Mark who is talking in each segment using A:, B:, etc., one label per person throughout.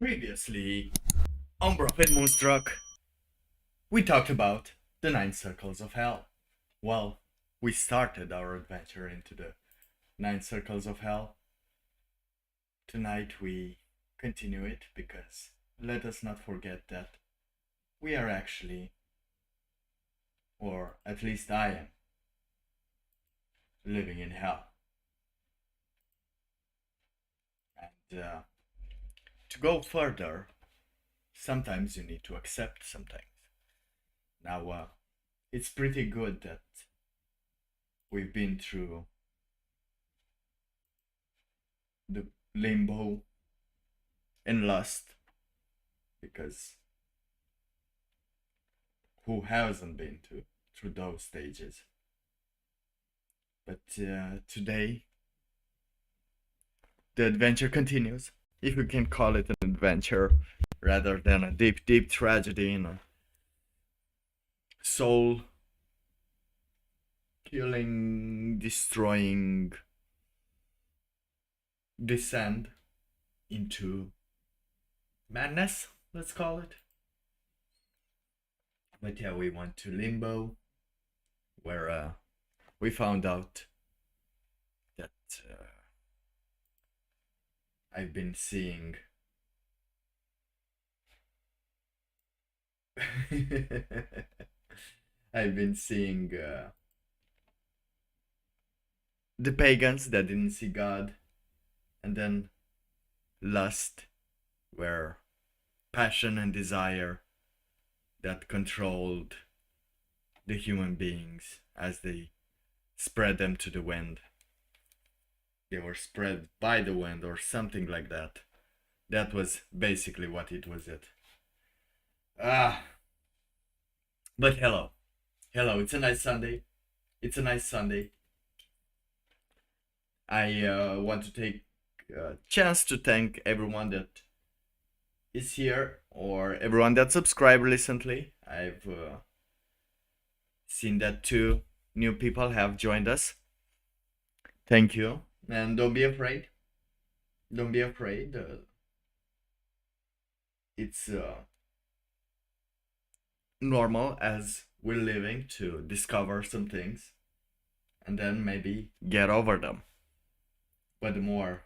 A: Previously, on Prophet Moonstruck, we talked about the 9 circles of hell. Well, we started our adventure into the 9 circles of hell. Tonight we continue it because let us not forget that we are actually, or at least I am, living in hell. And to go further, sometimes you need to accept some things. Now, it's pretty good that we've been through the limbo and lust, because who hasn't been through those stages? But today, the adventure continues, if you can call it an adventure, rather than a deep, deep tragedy in a soul killing, destroying descent into madness, let's call it. But yeah, we went to limbo, where we found out that I've been seeing I've been seeing the pagans that didn't see God, and then lust, where passion and desire that controlled the human beings as they spread them to the wind. They were spread by the wind or something like that. That was basically what it was. But hello. It's a nice Sunday. I want to take a chance to thank everyone that is here, or everyone that subscribed recently. I've seen that 2 new people have joined us. Thank you, and don't be afraid. It's normal as we're living to discover some things and then maybe get over them. But the more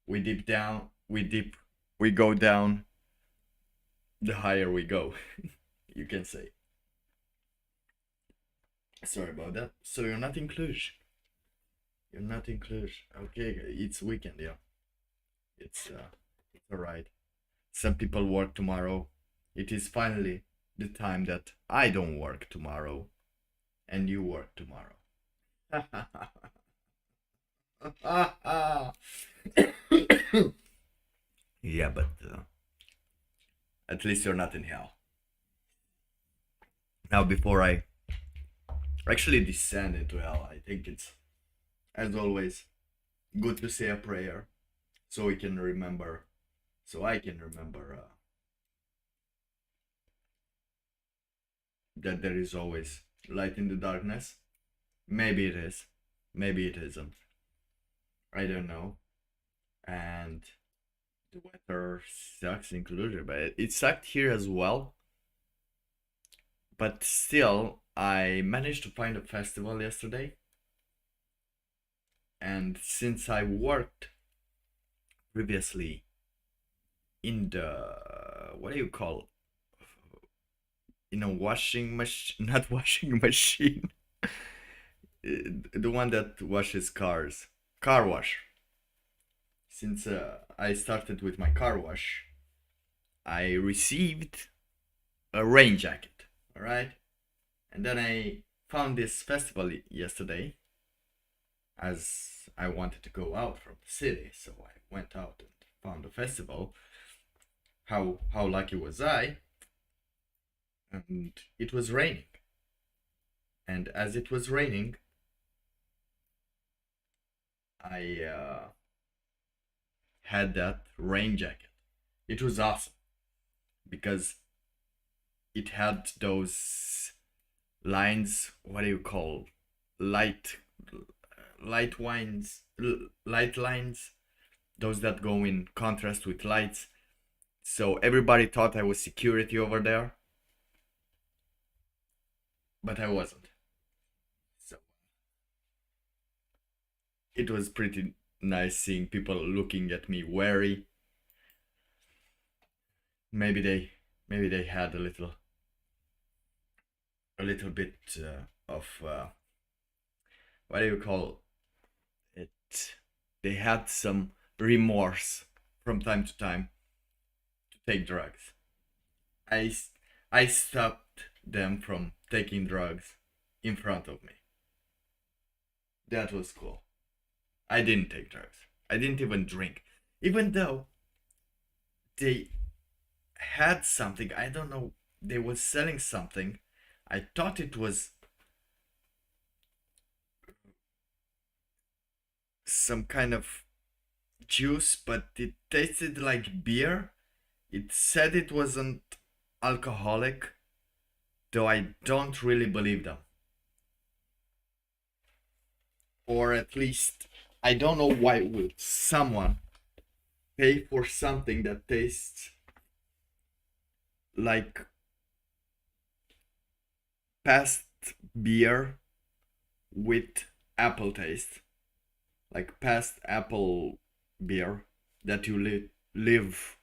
A: we go down, the higher we go. You can say. Sorry about that. So you're not in Cluj. Okay, it's weekend, yeah. It's alright. Some people work tomorrow. It is finally the time that I don't work tomorrow and you work tomorrow. Yeah, but at least you're not in hell. Now, before I actually descend into hell, I think it's, as always, good to say a prayer so I can remember that there is always light in the darkness. Maybe it is, maybe it isn't. I don't know. And the weather sucks in Cluj, but it sucked here as well. But still, I managed to find a festival yesterday. And since I worked previously in the, what do you call, in a washing machine, not washing machine, the one that washes cars, car wash. Since I started with my car wash, I received a rain jacket, alright? And then I found this festival yesterday, as I wanted to go out from the city, so I went out and found a festival. How lucky was I? And it was raining. And as it was raining, I had that rain jacket. It was awesome because it had those lines. What do you call light wines? light lines, those that go in contrast with lights. So everybody thought I was security over there, but I wasn't. So it was pretty nice seeing people looking at me wary. Maybe they had a little bit of what do you call it? They had some remorse from time to time to take drugs. I I stopped them from taking drugs in front of me. That was cool. I didn't take drugs. I didn't even drink. Even though they had something, I don't know, they were selling something. I thought it was some kind of juice, but it tasted like beer. It said it wasn't alcoholic, though I don't really believe them. Or at least, I don't know why would someone pay for something that tastes like past beer with apple taste, like past apple beer that you live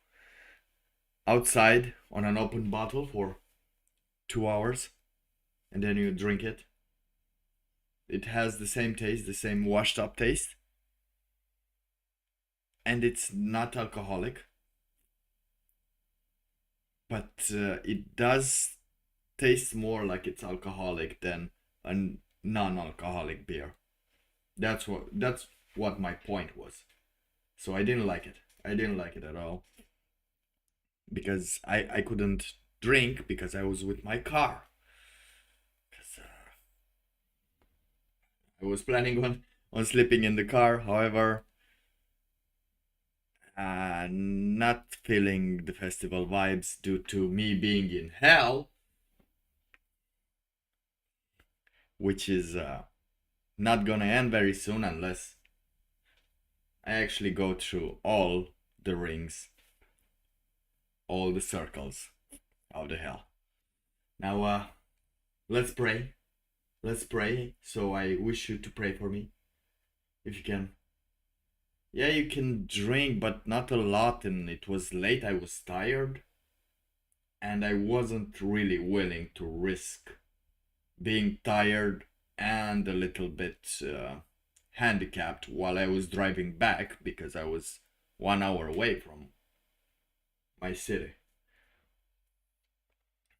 A: outside on an open bottle for 2 hours and then you drink it. It has the same taste, the same washed up taste, and it's not alcoholic, but it does taste more like it's alcoholic than a non-alcoholic beer. That's what my point was. So I didn't like it. I didn't like it at all because I couldn't drink because I was with my car. I was planning on sleeping in the car. However, not feeling the festival vibes due to me being in hell, which is not gonna end very soon unless I actually go through all the rings, all the circles of the hell. Now, let's pray. Let's pray. So I wish you to pray for me, if you can. Yeah, you can drink, but not a lot, and it was late, I was tired, and I wasn't really willing to risk being tired and a little bit handicapped while I was driving back because I was 1 hour away from my city.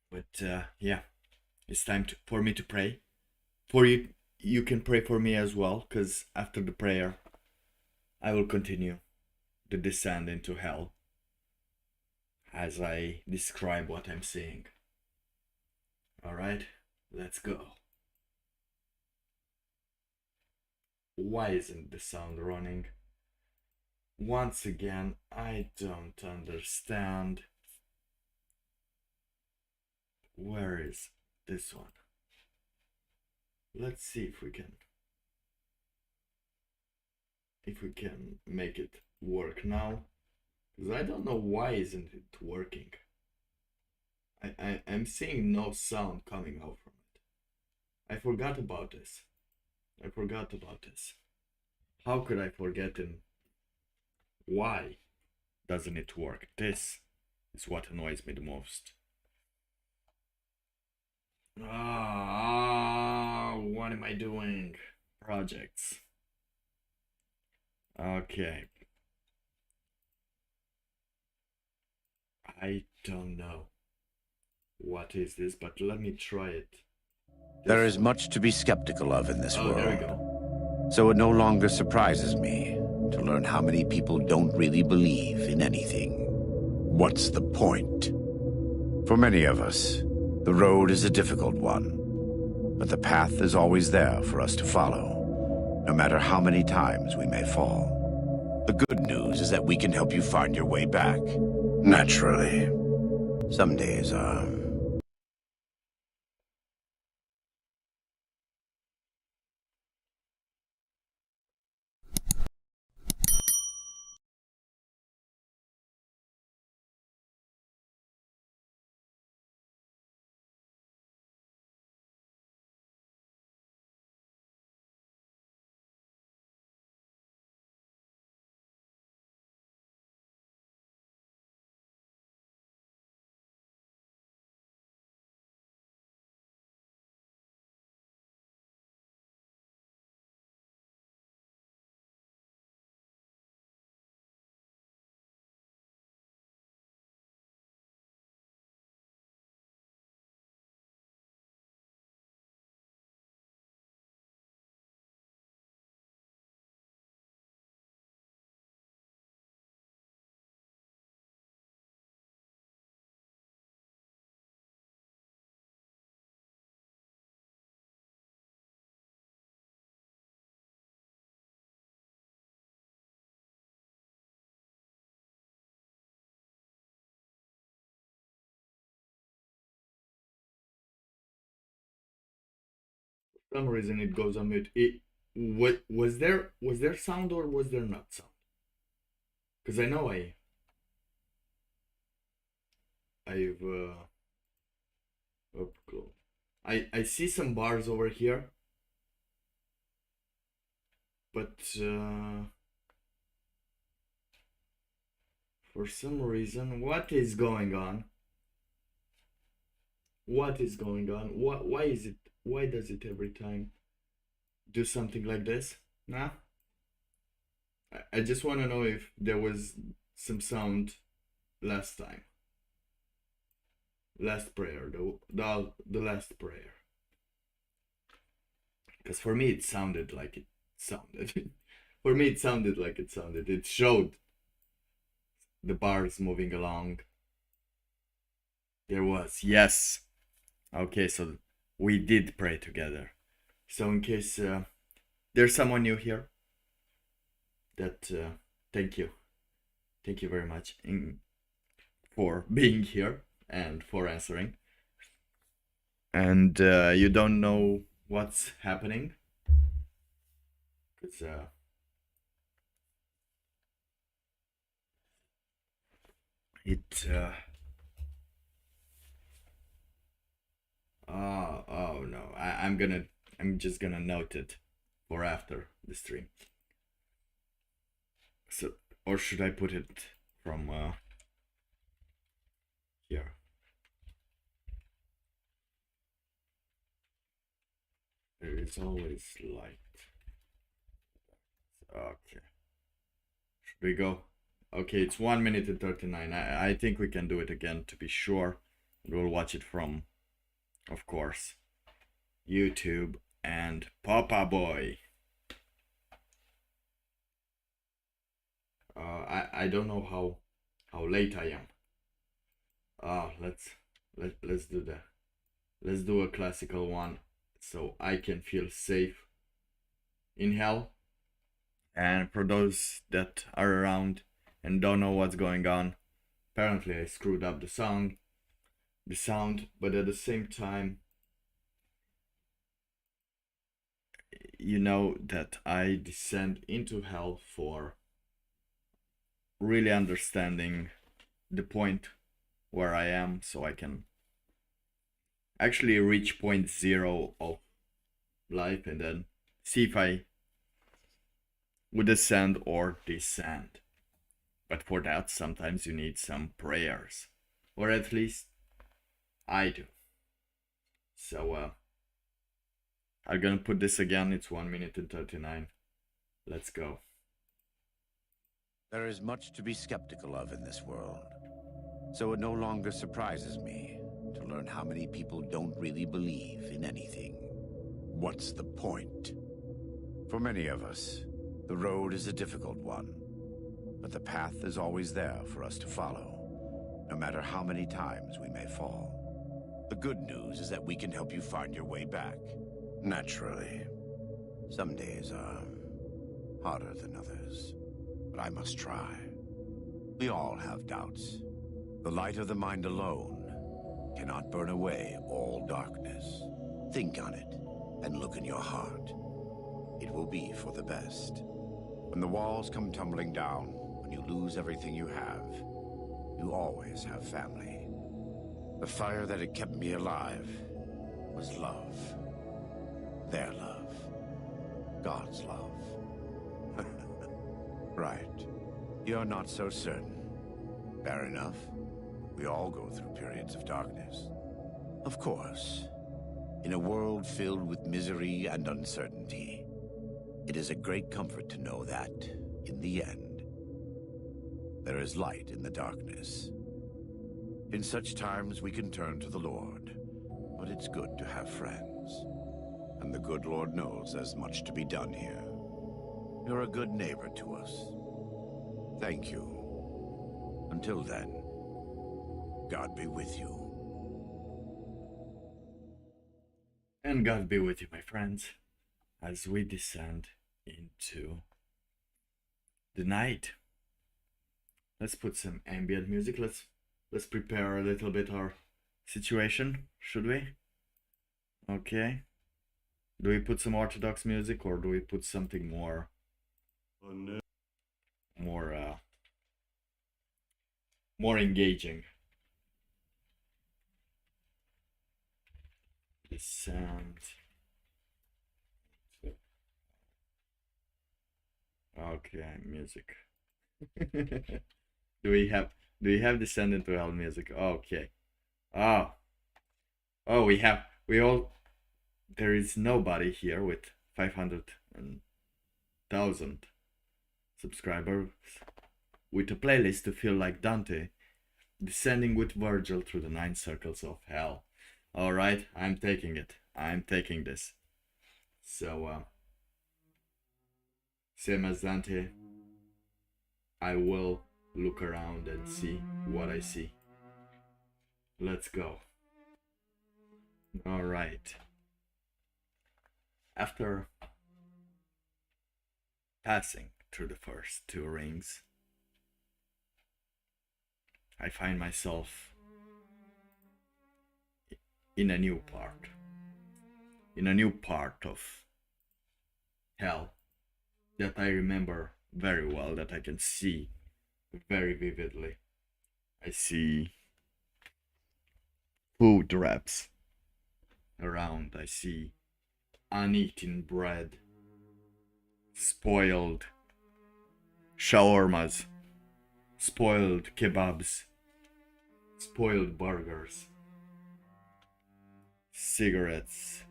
A: But yeah, it's time for me to pray. For you, you can pray for me as well, because after the prayer, I will continue the descent into hell as I describe what I'm seeing. Alright, let's go. Why isn't the sound running? Once again, I don't understand. Where is this one? Let's see if we can make it work now, because I don't know why isn't it working. I'm seeing no sound coming out from it. I forgot about this. How could I forget, and why doesn't it work? This is what annoys me the most. What am I doing? Projects. Okay. I don't know what is this, but let me try it.
B: There is much to be skeptical of in this world.
A: There we go.
B: So it no longer surprises me to learn how many people don't really believe in anything. What's the point? For many of us, the road is a difficult one, but the path is always there for us to follow, no matter how many times we may fall. The good news is that we can help you find your way back. Naturally. Some days are
A: some reason it goes on mute. What was there sound or was there not sound? Because I know I've up close. I see some bars over here, but for some reason, what is going on? What is going on? Why is it? Why does it every time do something like this? Nah. I just want to know if there was some sound last time. Last prayer, the last prayer. Because for me it sounded like it sounded. For me it sounded like it sounded. It showed the bars moving along. There was, yes. Okay, so we did pray together. So in case there's someone new here, that thank you very much for being here and for answering. And you don't know what's happening, because oh no, I'm just gonna note it for after the stream. So, or should I put it from here? There is always light. Okay. Should we go? Okay, it's 1 minute and 39. I think we can do it again to be sure. We'll watch it from, of course, YouTube and Papa Boy. I don't know how late I am. Let's do that. Let's do a classical one so I can feel safe in hell. And for those that are around and don't know what's going on, apparently I screwed up the sound, but at the same time, you know that I descend into hell for really understanding the point where I am, so I can actually reach point zero of life and then see if I would ascend or descend. But for that, sometimes you need some prayers, or at least I do. So I'm gonna put this again. It's 1 minute and 39. Let's go.
B: There is much to be skeptical of in this world, so it no longer surprises me to learn how many people don't really believe in anything. What's the point? For many of us, the road is a difficult one, but the path is always there for us to follow, no matter how many times we may fall. The good news is that we can help you find your way back. Naturally, some days are harder than others, but I must try. We all have doubts. The light of the mind alone cannot burn away all darkness. Think on it and look in your heart. It will be for the best. When the walls come tumbling down, when you lose everything you have, you always have family. The fire that had kept me alive was love. Their love. God's love. Right. You're not so certain. Fair enough. We all go through periods of darkness. Of course. In a world filled with misery and uncertainty, it is a great comfort to know that, in the end, there is light in the darkness. In such times we can turn to the Lord, but it's good to have friends. And the good Lord knows there's much to be done here. You're a good neighbor to us. Thank you. Until then, God be with you.
A: And God be with you, my friends, as we descend into the night. Let's put some ambient music. Let's prepare a little bit our situation, should we? Okay. Do we put some Orthodox music or do we put something more, more, more engaging? The sound. Okay, music. Do we have Descend into Hell music? Okay. Oh. Oh, we all there is nobody here with 500,000 subscribers with a playlist to feel like Dante descending with Virgil through the 9 circles of hell. Alright, I'm taking it. I'm taking this. So, same as Dante, I will look around and see what I see. Let's go. Alright. After passing through the first 2 rings, I find myself in a new part. In a new part of hell that I remember very well, that I can see very vividly. I see food wraps around. I see uneaten bread, spoiled shawarmas, spoiled kebabs, spoiled burgers, cigarettes,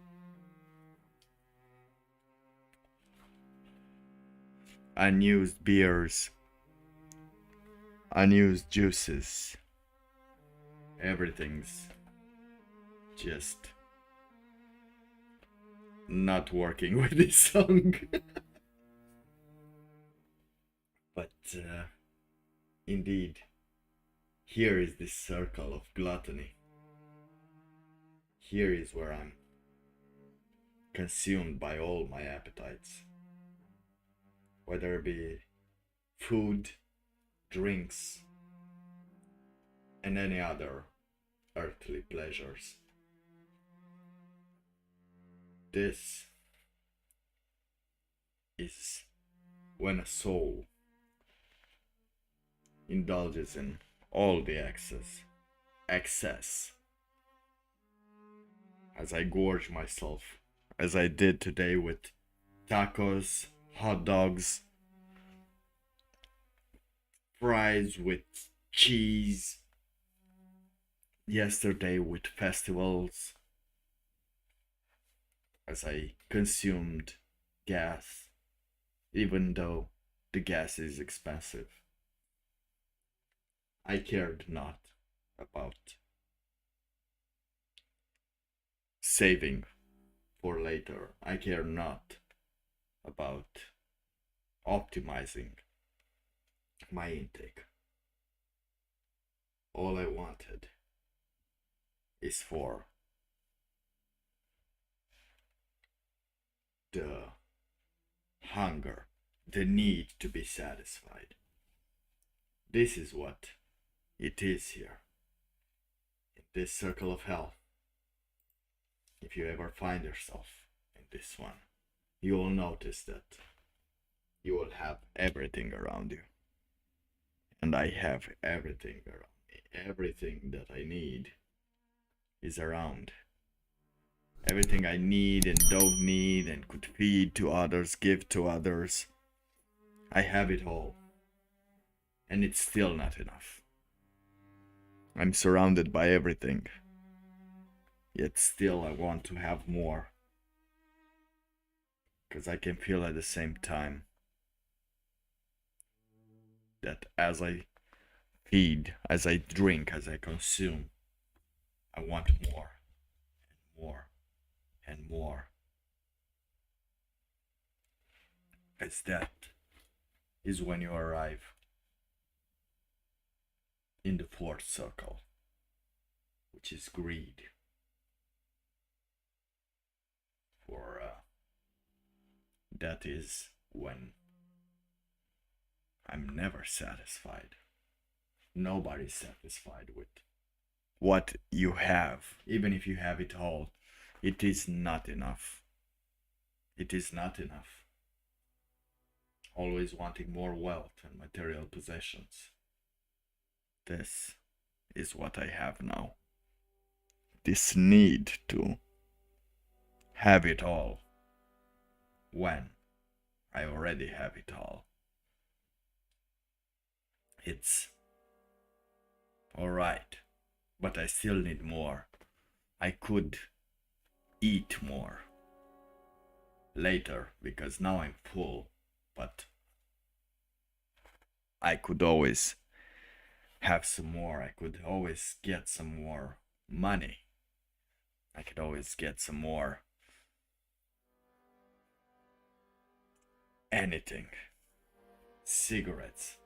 A: unused beers, unused juices. Everything's just not working with this song. But indeed, here is this circle of gluttony. Here is where I'm consumed by all my appetites, whether it be food, drinks, and any other earthly pleasures. This is when a soul indulges in all the excess, as I gorge myself, as I did today with tacos, hot dogs, fries with cheese, yesterday with festivals, as I consumed gas, even though the gas is expensive. I cared not about saving for later. I care not about optimizing my intake. All I wanted is for the hunger, the need to be satisfied. This is what it is here, in this circle of hell. If you ever find yourself in this one, you will notice that you will have everything around you. And I have everything around me. Everything that I need is around. Everything I need and don't need and could feed to others, give to others. I have it all. And it's still not enough. I'm surrounded by everything. Yet still I want to have more. Because I can feel at the same time that as I feed, as I drink, as I consume, I want more and more and more. As that is when you arrive in the 4th circle, which is greed. For that is when I'm never satisfied. Nobody's satisfied with what you have. Even if you have it all, it is not enough. it is not enough. Always wanting more wealth and material possessions. This is what I have now. This need to have it all when I already have it all. It's alright, but I still need more. I could eat more later because now I'm full, but I could always have some more. I could always get some more money. I could always get some more anything. Cigarettes.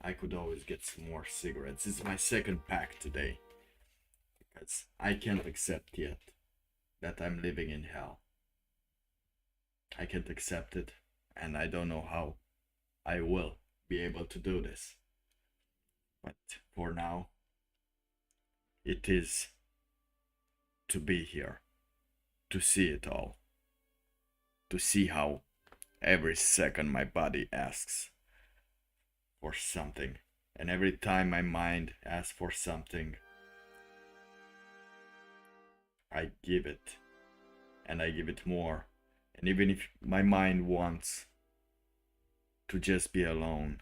A: I could always get some more cigarettes. It's my second pack today. Because I can't accept yet that I'm living in hell. I can't accept it, and I don't know how I will be able to do this. But for now, it is to be here, to see it all, to see how every second my body asks for something, and every time my mind asks for something, I give it, and I give it more. And even if my mind wants to just be alone,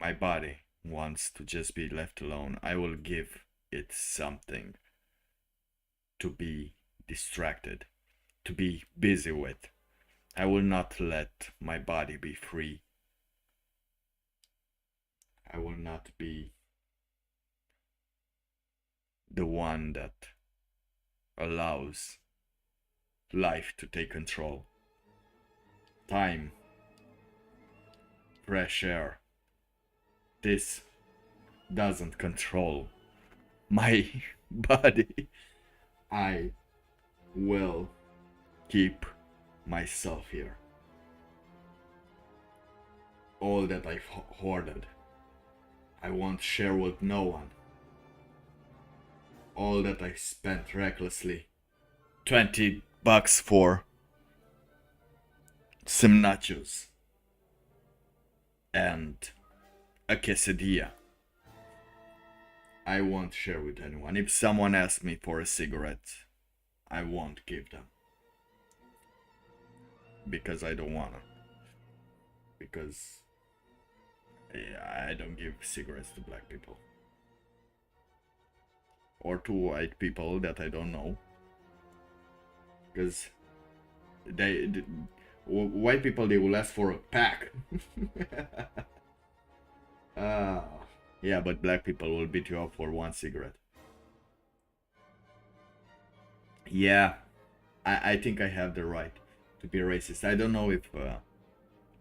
A: my body wants to just be left alone, I will give it something to be distracted, to be busy with. I will not let my body be free. I will not be the one that allows life to take control. Time, fresh air. This doesn't control my body. I will keep myself here. All that I've hoarded, I won't share with no one. All that I spent recklessly, $20 for some nachos and a quesadilla, I won't share with anyone. If someone asks me for a cigarette, I won't give them. Because I don't wanna. Because I don't give cigarettes to black people. Or to white people that I don't know. Because white people, they will ask for a pack. Yeah, but black people will beat you up for one cigarette. Yeah, I think I have the right to be racist. I don't know if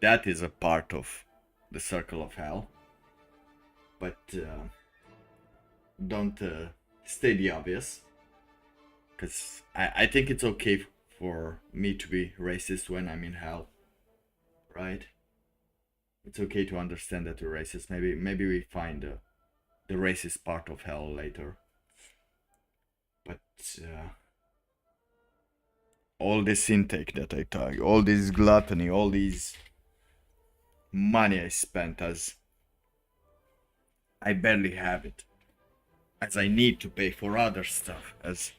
A: that is a part of the circle of hell, but don't state the obvious, because I think it's okay for me to be racist when I'm in hell, right? It's okay to understand that you're racist. Maybe we find the racist part of hell later. But all this intake that I took, all this gluttony, all these money I spent, as I barely have it, as I need to pay for other stuff, as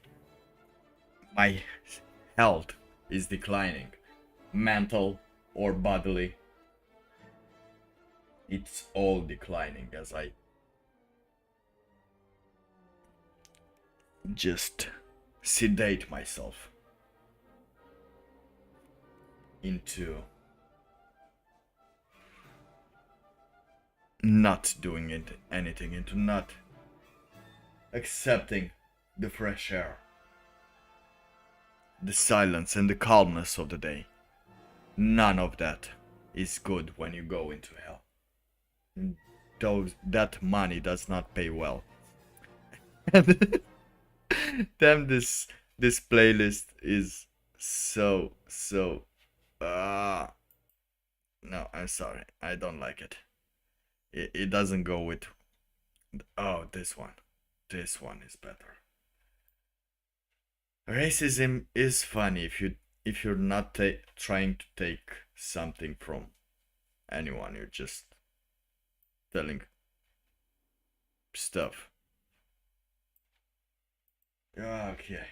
A: my health is declining, mental or bodily. It's all declining as I just sedate myself into not doing anything, into not accepting the fresh air, the silence and the calmness of the day. None of that is good when you go into hell. That money does not pay well. And damn, this playlist is so no, I'm sorry, I don't like it. It doesn't go with, oh, this one is better. Racism is funny if you're not trying to take something from anyone, you're just telling stuff. Okay.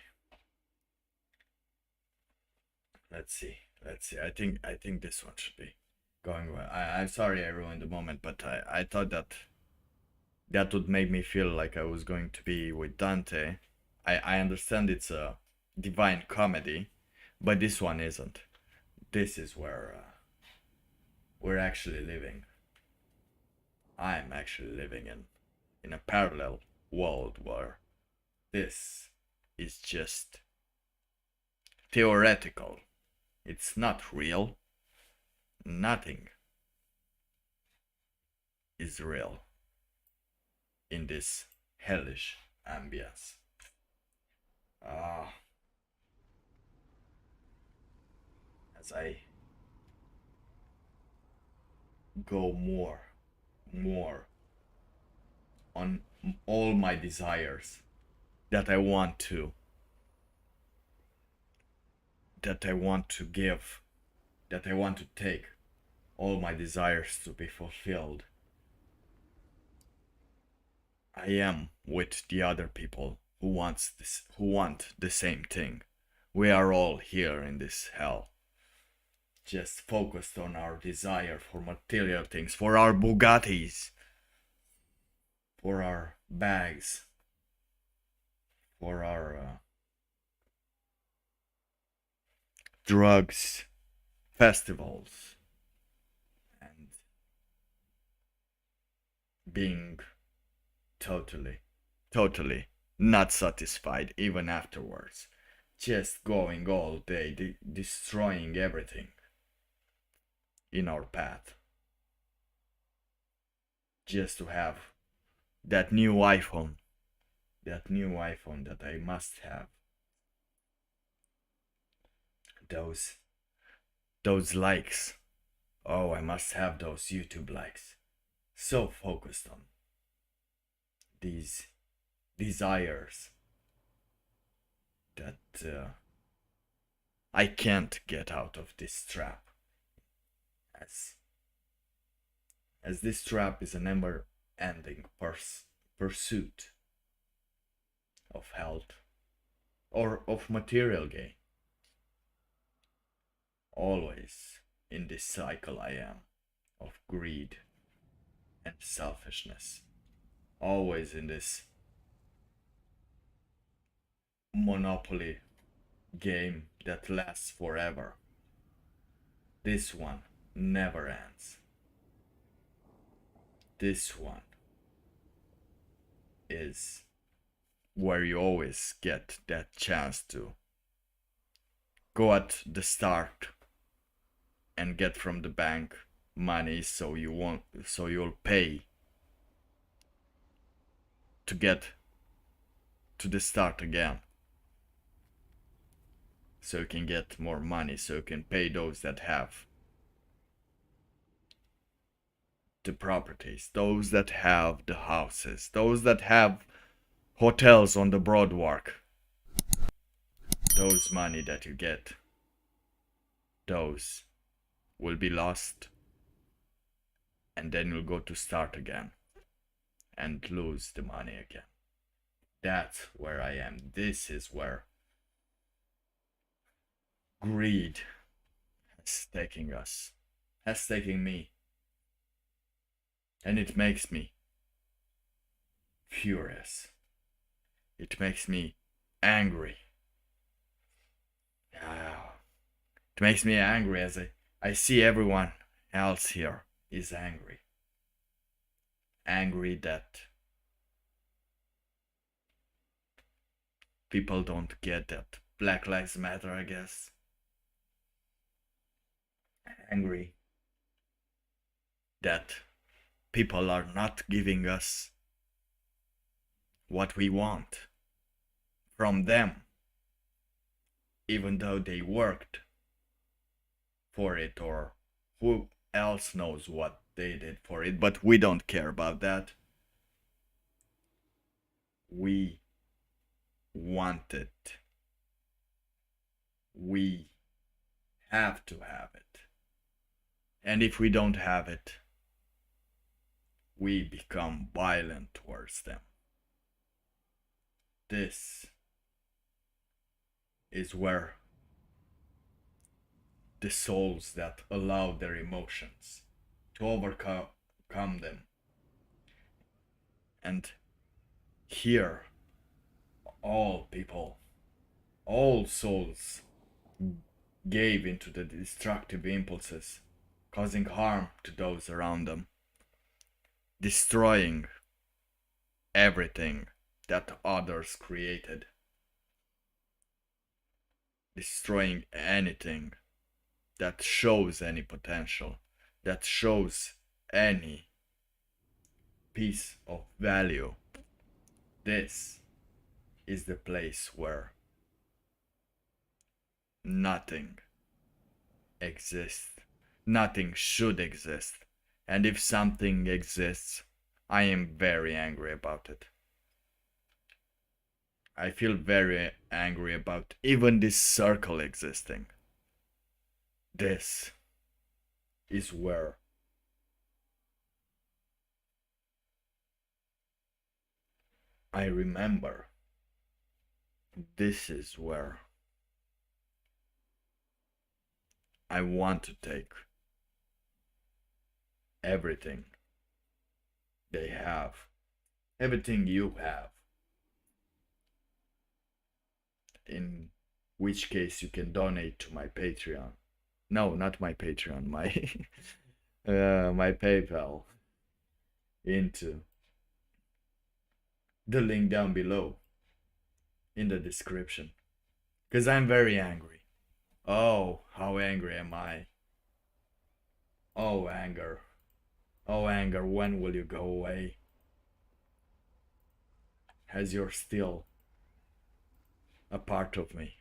A: Let's see. I think this one should be going well. I'm sorry I ruined the moment, but I thought that would make me feel like I was going to be with Dante. I understand it's a divine comedy, but this one isn't. This is where we're actually living. I'm actually living in a parallel world where this is just theoretical. It's not real. Nothing is real in this hellish ambience. As I go more on all my desires that I want to give, that I want to take, all my desires to be fulfilled. I am with the other people who want the same thing. We are all here in this hell, just focused on our desire for material things, for our Bugattis, for our bags, for our drugs, festivals, and being totally not satisfied even afterwards. Just going all day, destroying everything in our path. Just to have that new iPhone that I must have. Those likes. Oh, I must have those YouTube likes. So focused on these desires that I can't get out of this trap. As this trap is a never-ending pursuit of health or of material gain. Always in this cycle I am of greed and selfishness. Always in this monopoly game that lasts forever. This one never ends. This one is where you always get that chance to go at the start and get from the bank money so you'll pay to get to the start again, so you can get more money, so you can pay those that have the properties, those that have the houses, those that have hotels on the boardwalk. Those money that you get, those will be lost, and then you'll go to start again and lose the money again. That's where I am. This is where greed has taken me, and it makes me furious. It makes me angry. It makes me angry as I see everyone else here is angry. Angry that people don't get that Black Lives Matter, I guess. Angry that people are not giving us what we want from them, even though they worked for it, or who else knows what they did for it, but we don't care about that. We want it. We have to have it. And if we don't have it, we become violent towards them. This is where the souls that allow their emotions to overcome them. And here, all people, all souls gave into the destructive impulses, causing harm to those around them, destroying everything that others created, destroying anything that shows any potential, that shows any piece of value. This is the place where nothing exists. Nothing should exist. And if something exists, I am very angry about it. I feel very angry about even this circle existing. This is where I remember. This is where I want to take everything they have, everything you have, in which case you can donate to my Patreon. No, not my Patreon, my my PayPal, into the link down below in the description. Because I'm very angry. Oh, how angry am I? Oh, anger. Oh, anger, when will you go away? As you're still a part of me.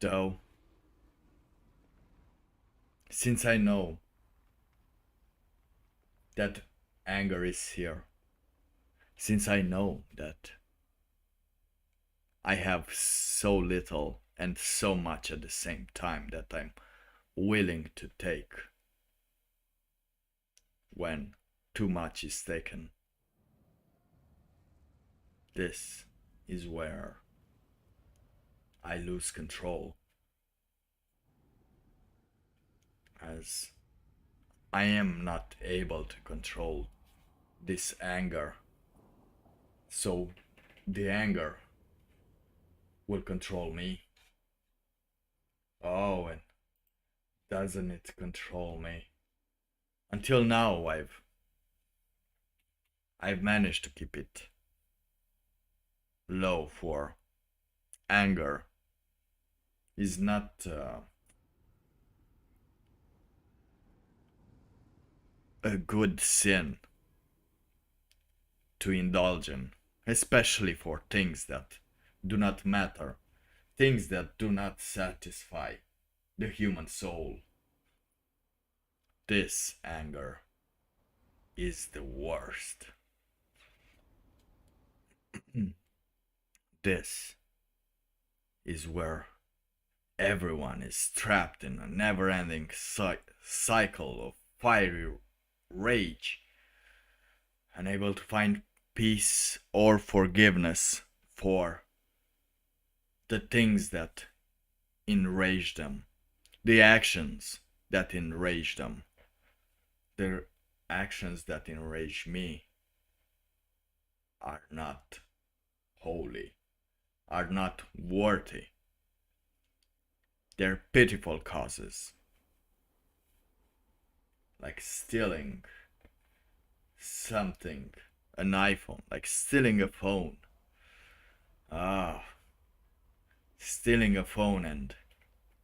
A: Though, since I know that anger is here, since I know that I have so little and so much at the same time that I'm willing to take when too much is taken, this is where I lose control, as I am not able to control this anger, so the anger will control me. Oh, and doesn't it control me? Until now, I've managed to keep it low, for anger is not a good sin to indulge in, especially for things that do not matter, things that do not satisfy the human soul. This anger is the worst. This is where everyone is trapped in a never-ending cycle of fiery rage, unable to find peace or forgiveness for the things that enrage them, the actions that enrage them, the actions that enrage me are not holy, are not worthy. They're pitiful causes, like stealing something, an iPhone, like stealing a phone. Stealing a phone and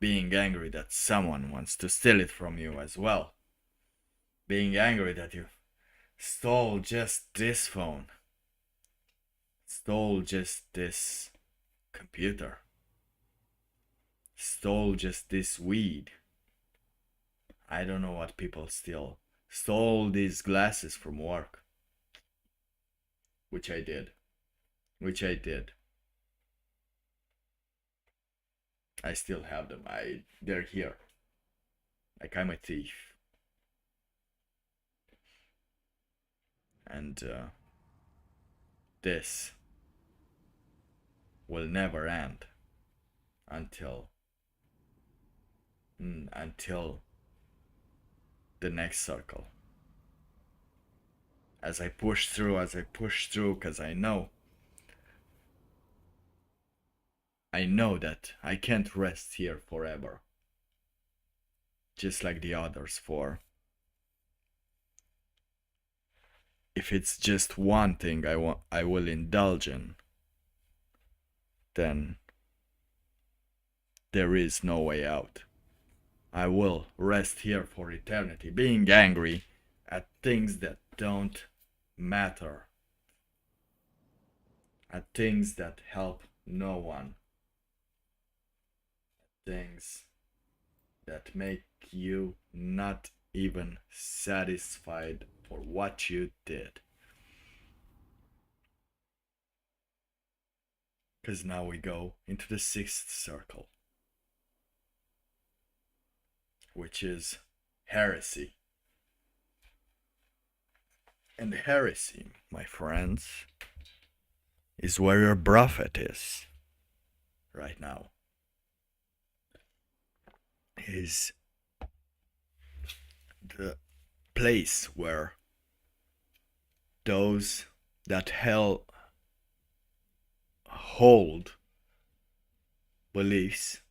A: being angry that someone wants to steal it from you as well. Being angry that you stole just this phone, stole just this computer, stole just this weed. I don't know what people steal. Stole these glasses from work. Which I did. I still have them. They're here. Like I'm a thief. And this will never end until until the next circle. As I push through, because I know that I can't rest here forever. Just like the others for. If it's just one thing I will indulge in, then there is no way out. I will rest here for eternity, being angry at things that don't matter, at things that help no one, things that make you not even satisfied for what you did. Because now we go into the sixth circle, which is heresy. And heresy, my friends, is where your prophet is right now. Is the place where those that hold beliefs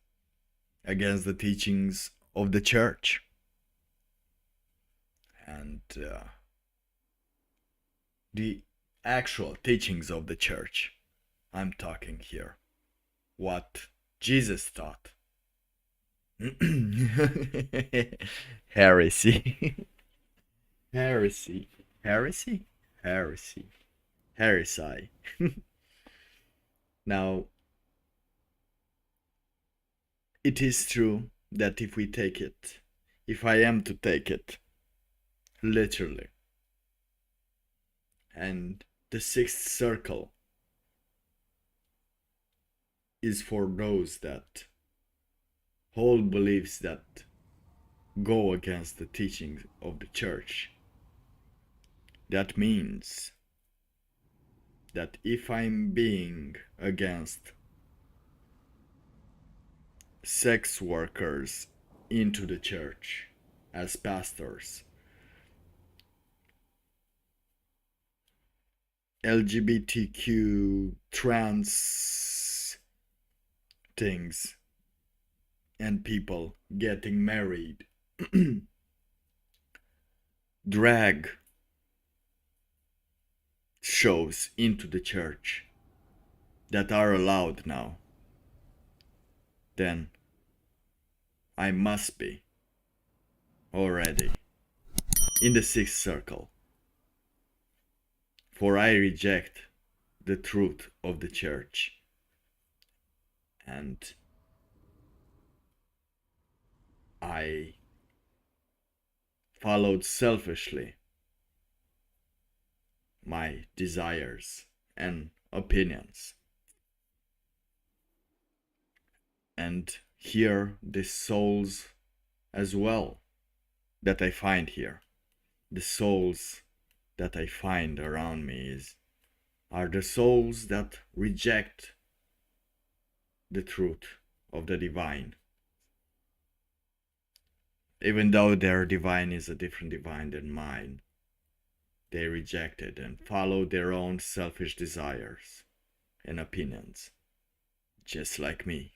A: against the teachings of the church and the actual teachings of the church. I'm talking here what Jesus taught. Heresy. Heresy. Heresy? Heresy. Heresy. Now, it is true that if I am to take it literally, and the sixth circle is for those that hold beliefs that go against the teachings of the church. That means that if I'm being against sex workers into the church as pastors, LGBTQ trans things, and people getting married, drag shows into the church that are allowed now, then I must be already in the sixth circle, for I reject the truth of the church and I followed selfishly my desires and opinions. And here the souls as well that I find here, the souls that I find around me are the souls that reject the truth of the divine. Even though their divine is a different divine than mine, they reject it and follow their own selfish desires and opinions, just like me.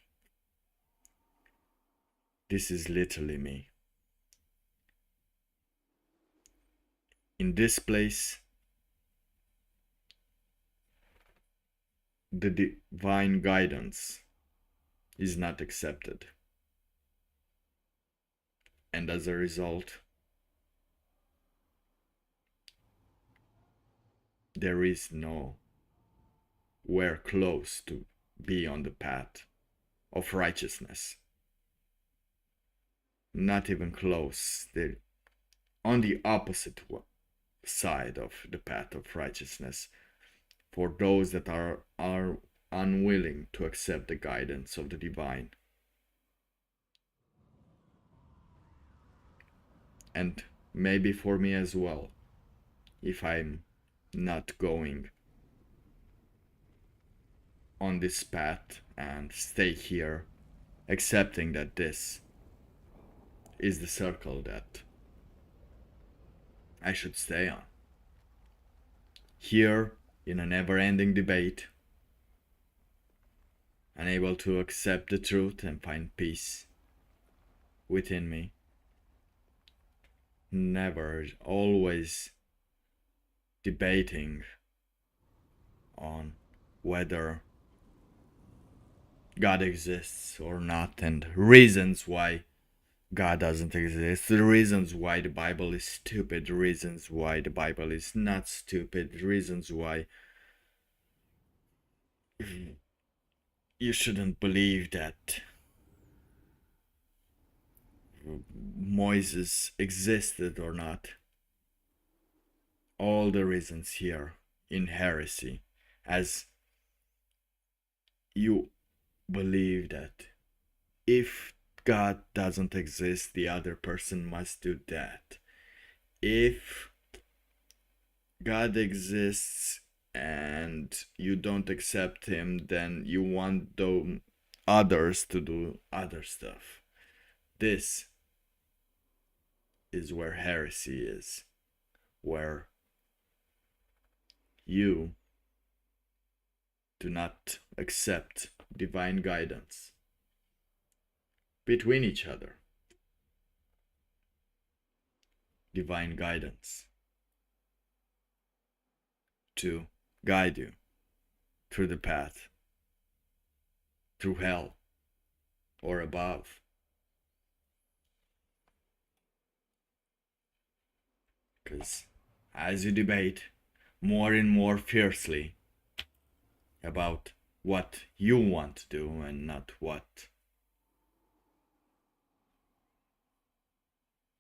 A: This is literally me. In this place, the divine guidance is not accepted. And as a result, there is nowhere close to be on the path of righteousness. Not even close. They're on the opposite side of the path of righteousness for those that are unwilling to accept the guidance of the divine. and maybe for me as well, if I'm not going on this path and stay here, accepting that this is the circle that I should stay on. Here, in a never ending debate, unable to accept the truth and find peace within me. Never, always debating on whether God exists or not, and reasons why God doesn't exist, the reasons why the Bible is stupid, the reasons why the Bible is not stupid, the reasons why you shouldn't believe that Moses existed or not. All the reasons here in heresy, as you believe that if God doesn't exist, the other person must do that. If God exists and you don't accept him, then you want the others to do other stuff. This is where heresy is, where you do not accept divine guidance between each other. Divine guidance to guide you through the path, through hell or above. Because as you debate more and more fiercely about what you want to do and not what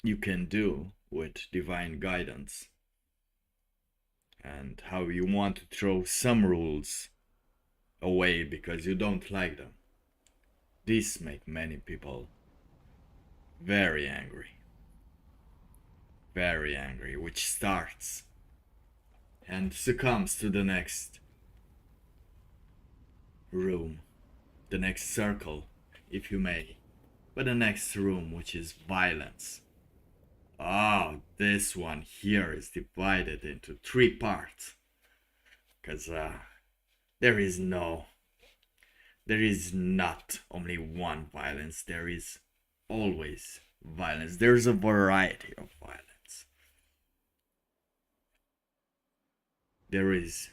A: you can do with divine guidance, and how you want to throw some rules away because you don't like them. This makes many people very angry. Very angry, which starts and succumbs to the next room, the next circle, if you may, but the next room, which is violence. Oh, this one here is divided into 3 parts, because there is not only one violence, there is always violence. There's a variety of violence. There is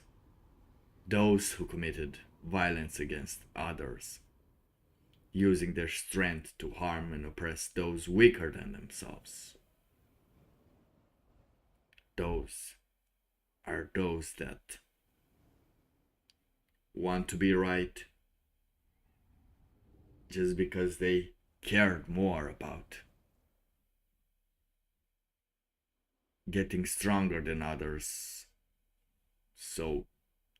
A: those who committed violence against others, using their strength to harm and oppress those weaker than themselves. Those are those that want to be right just because they cared more about getting stronger than others, so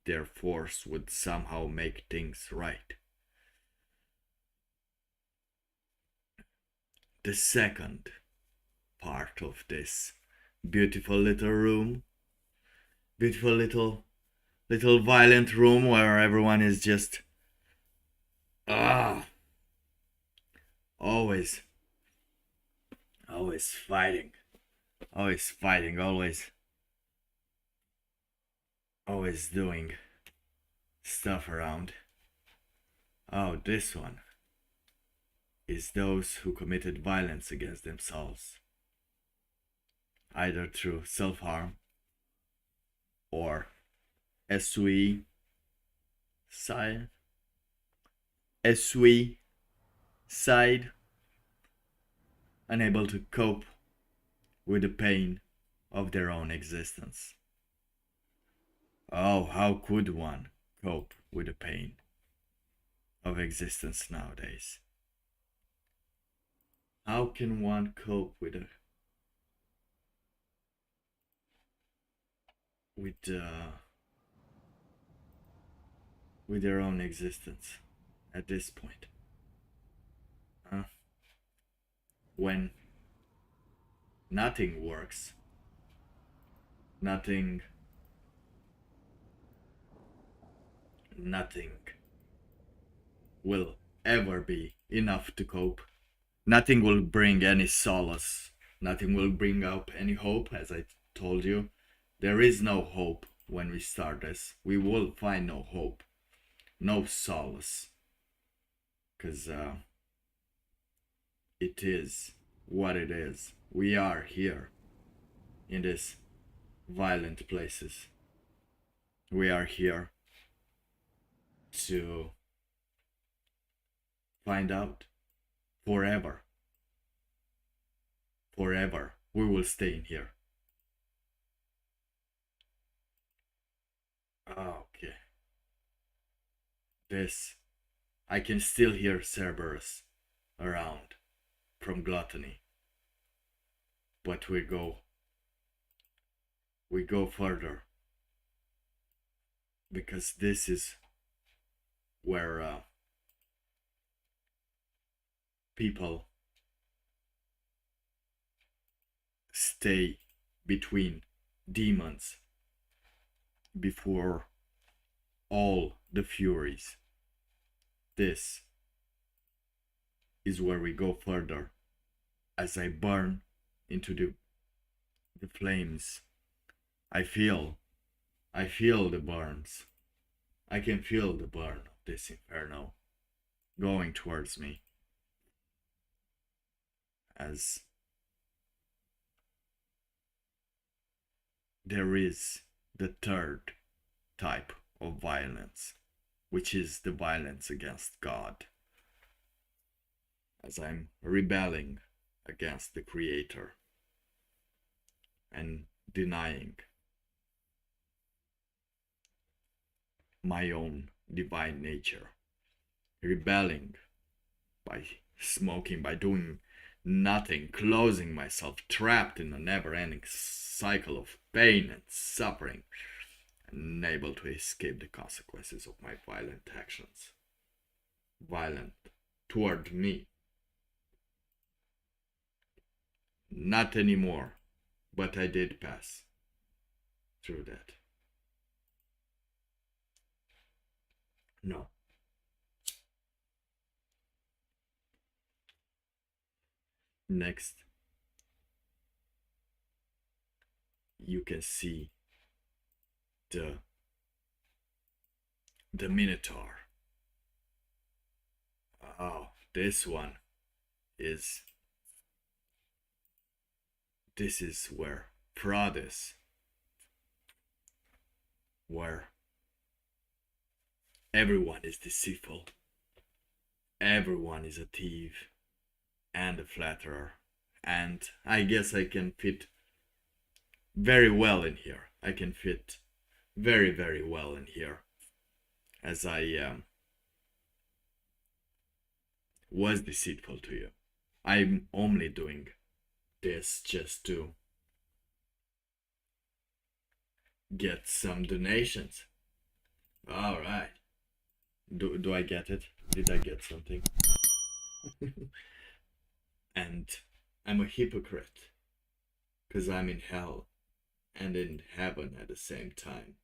A: their force would somehow make things right. The second part of this beautiful little room, beautiful little violent room where everyone is just always fighting, always doing stuff around. Oh, this one is those who committed violence against themselves, either through self-harm or suicide, unable to cope with the pain of their own existence. Oh, how could one cope with the pain of existence nowadays? How can one cope with their own existence at this point? When Nothing works. Nothing will ever be enough to cope. Nothing will bring any solace. Nothing will bring up any hope, as I told you. There is no hope when we start this. We will find no hope, no solace. Because it is what it is. We are here in these violent places. We are here to find out forever. Forever. We will stay in here. Okay. This. I can still hear Cerberus around from gluttony. But we go further. Because this is where people stay between demons before all the furies. This is where we go further as I burn into the flames. I feel the burns. I can feel the burn of this inferno going towards me as there is the third type of violence, which is the violence against God, as I'm rebelling against the Creator and denying my own divine nature, rebelling by smoking, by doing nothing, closing myself, trapped in a never-ending cycle of pain and suffering, unable to escape the consequences of my violent actions. Violent toward me. Not anymore, but I did pass through that. No. Next, you can see the Minotaur. Oh, this is where fraud is, where everyone is deceitful, everyone is a thief and a flatterer, and I guess I can fit very well in here. I can fit very, very well in here, as I was deceitful to you. I'm only doing this just to get some donations. All right. Do I get it? Did I get something? And I'm a hypocrite, because I'm in hell and in heaven at the same time.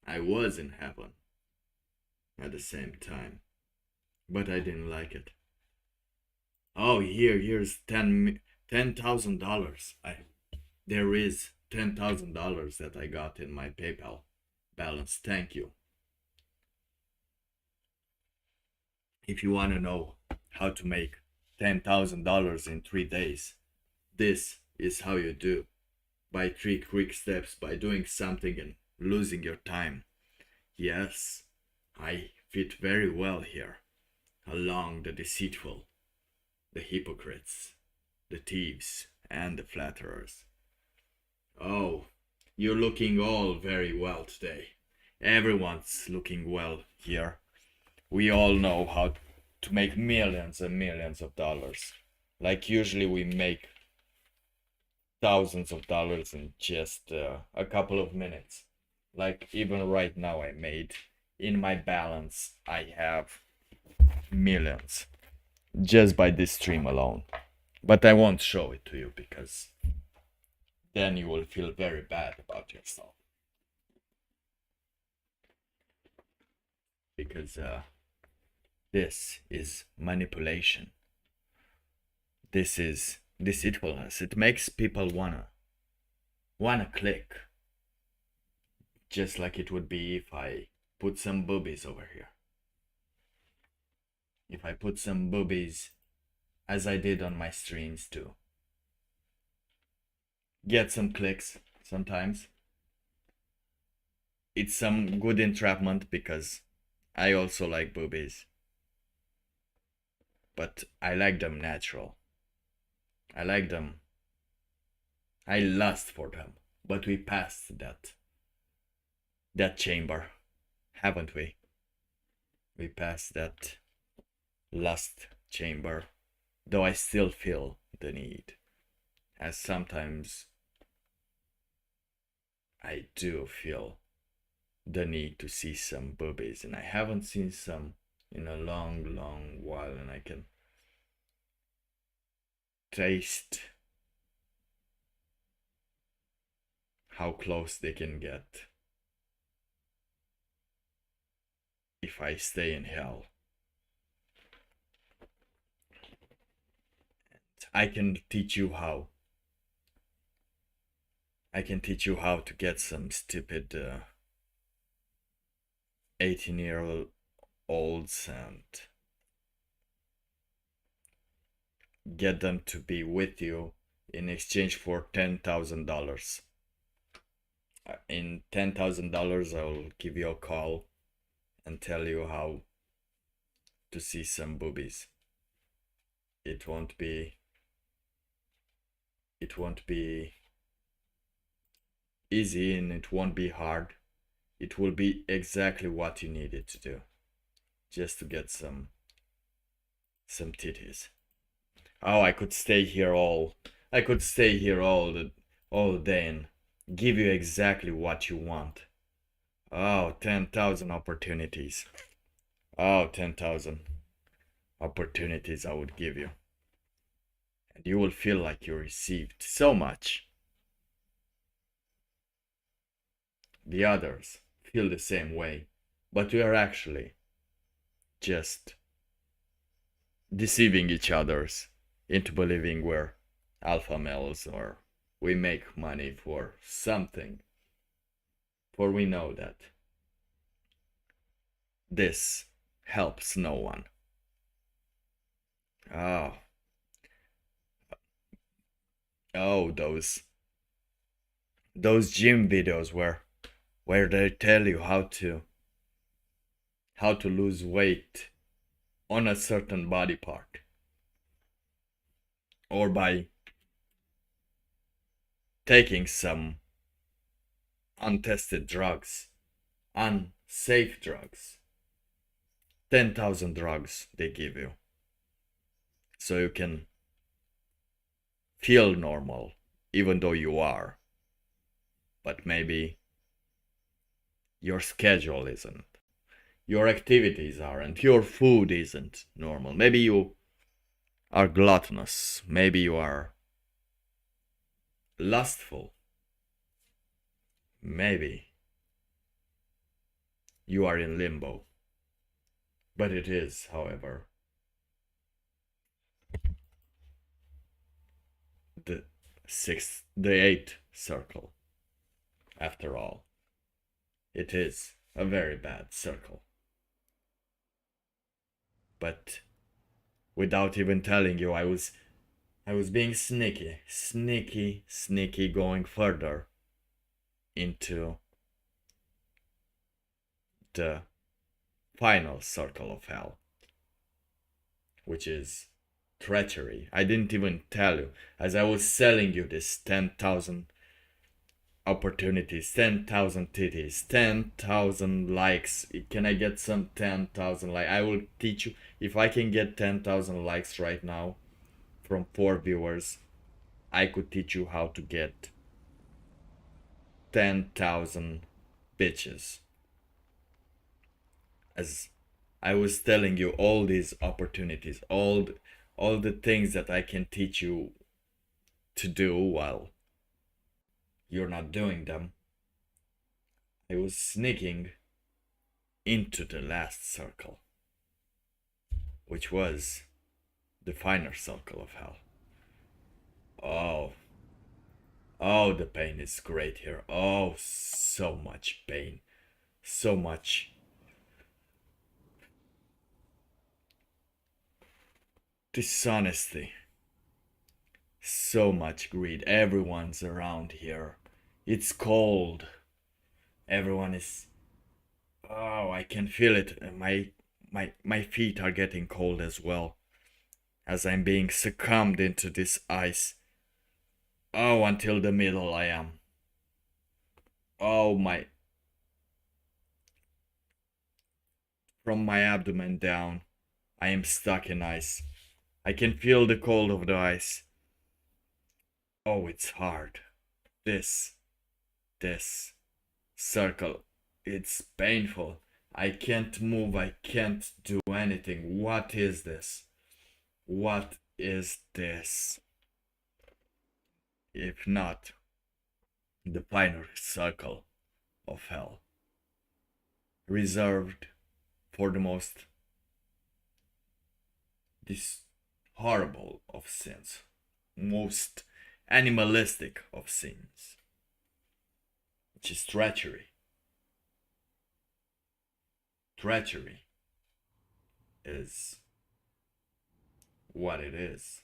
A: I was in heaven at the same time, but I didn't like it. Oh, here's $10,000. There is $10,000 that I got in my PayPal balance. Thank you. If you want to know how to make $10,000 in 3 days, this is how you do. By 3 quick steps, by doing something and losing your time. Yes, I fit very well here, along the deceitful, the hypocrites, the thieves, and the flatterers. Oh, you're looking all very well today. Everyone's looking well here. We all know how to make millions and millions of dollars. Like usually we make thousands of dollars in just a couple of minutes. Like even right now I made, in my balance, I have millions just by this stream alone. But I won't show it to you because then you will feel very bad about yourself. Because this is manipulation. This is deceitfulness. It makes people wanna click. Just like it would be if I put some boobies over here. If I put some boobies, as I did on my streams too. Get some clicks sometimes. It's some good entrapment because I also like boobies. But I like them natural. I like them. I lust for them. But we passed that chamber, haven't we? We passed that lust chamber, though I still feel the need, as sometimes I do feel the need to see some boobies, and I haven't seen some in a long while, and I can taste how close they can get if I stay in hell. And I can teach you how. I can teach you how to get some stupid 18-year-olds and get them to be with you in exchange for $10,000. In $10,000, I'll give you a call and tell you how to see some boobies. It won't be easy, and it won't be hard. It will be exactly what you needed to do, just to get some titties. Oh, I could stay here all day and give you exactly what you want. Oh, 10,000 opportunities. Oh, 10,000 opportunities I would give you. And you will feel like you received so much. The others feel the same way, but we are actually just deceiving each others into believing we're alpha males or we make money for something. For we know that this helps no one. Oh, those gym videos where they tell you how to lose weight on a certain body part, or by taking some untested drugs, unsafe drugs. 10,000 drugs they give you so you can feel normal even though you are, but maybe your schedule isn't, your activities aren't, your food isn't normal. Maybe you are gluttonous, maybe you are lustful, maybe you are in limbo. But it is, however, the eighth circle. After all, it is a very bad circle. But without even telling you, I was being sneaky, going further into the final circle of hell, which is treachery. I didn't even tell you, as I was selling you this 10,000 opportunities, 10,000 titties, 10,000 likes. Can I get some 10,000 likes? I will teach you. If I can get 10,000 likes right now from 4 viewers, I could teach you how to get 10,000 bitches. As I was telling you all these opportunities, all all the things that I can teach you to do while you're not doing them. I was sneaking into the last circle, which was the final circle of hell. Oh, oh, the pain is great here. Oh, so much pain. So much dishonesty. So much greed. Everyone's around here. It's cold. Everyone is. Oh, I can feel it. My feet are getting cold as well, as I'm being succumbed into this ice. Oh, until the middle I am. Oh my. From my abdomen down, I am stuck in ice. I can feel the cold of the ice. Oh, it's hard. This circle, it's painful. I can't move, I can't do anything. What is this? What is this? If not the final circle of hell, reserved for the most this horrible of sins, most animalistic of sins, which is treachery. Treachery is what it is.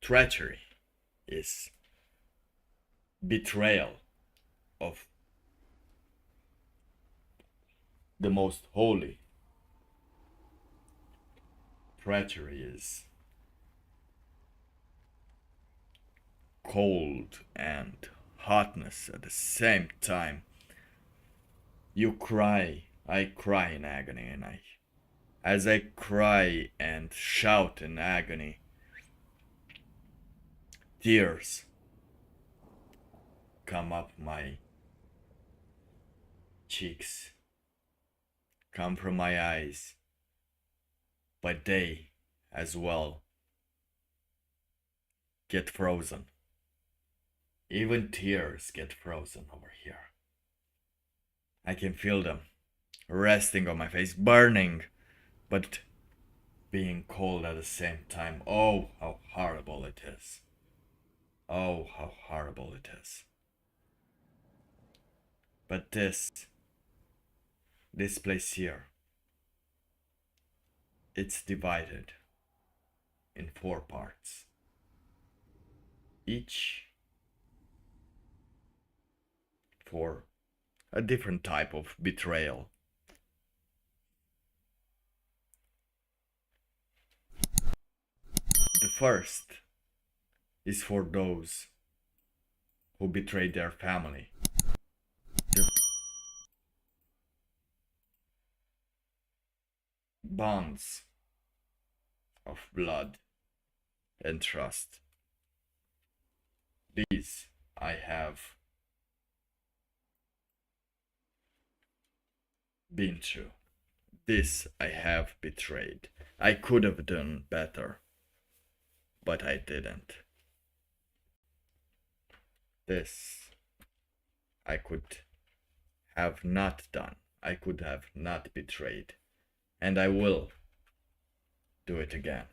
A: Treachery is betrayal of the most holy. Treachery is cold and hotness at the same time. You cry, I cry in agony, and as I cry and shout in agony, tears come up my cheeks, come from my eyes, but they as well get frozen. Even tears get frozen over here. I can feel them resting on my face, burning, but being cold at the same time. Oh, how horrible it is. Oh, how horrible it is. But this place here, it's divided in 4 parts. Each for a different type of betrayal. The first is for those who betrayed their family. The bonds of blood and trust. These I have been through. This I have betrayed. I could have done better, but I didn't. This I could have not done. I could have not betrayed. And I will do it again.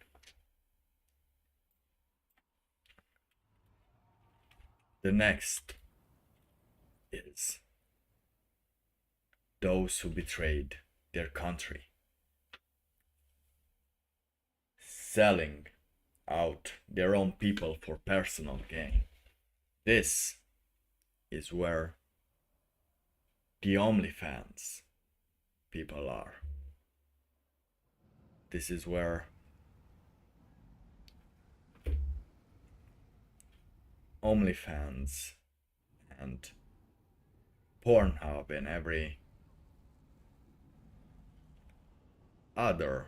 A: The next is those who betrayed their country, selling out their own people for personal gain. This is where the OnlyFans people are. This is where OnlyFans and Pornhub and every other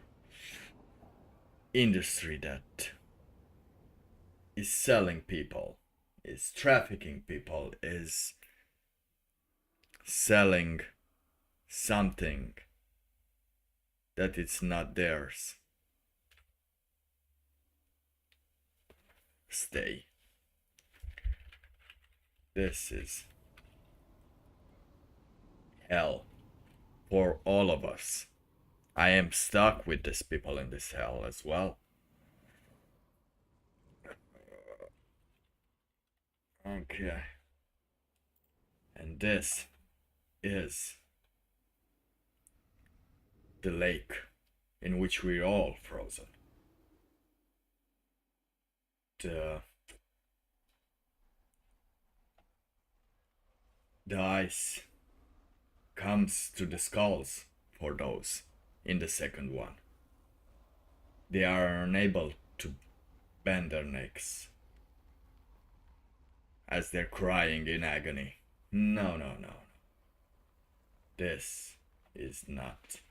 A: industry that is selling people, is trafficking people, is selling something that it's not theirs. Stay. This is hell for all of us. I am stuck with these people in this hell as well. Okay. And this is the lake in which we're all frozen. The ice comes to the skulls for those in the second one. They are unable to bend their necks as they're crying in agony. No, no, no. This is not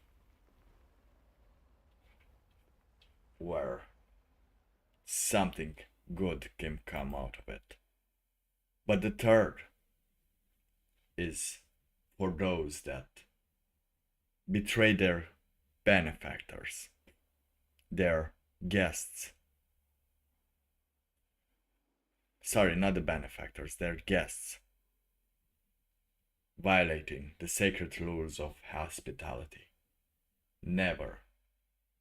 A: where something good can come out of it. But the third is for those that betray their benefactors, their guests. Sorry, not the benefactors, their guests. Violating the sacred rules of hospitality. Never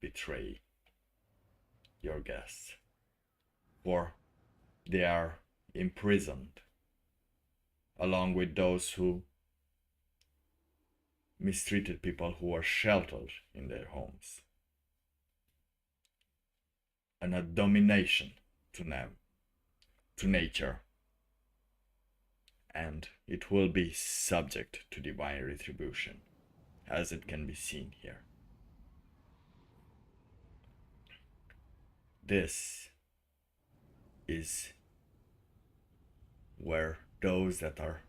A: betray your guests, for they are imprisoned along with those who mistreated people who were sheltered in their homes. And a domination to them, to nature, and it will be subject to divine retribution, as it can be seen here. This is where those that are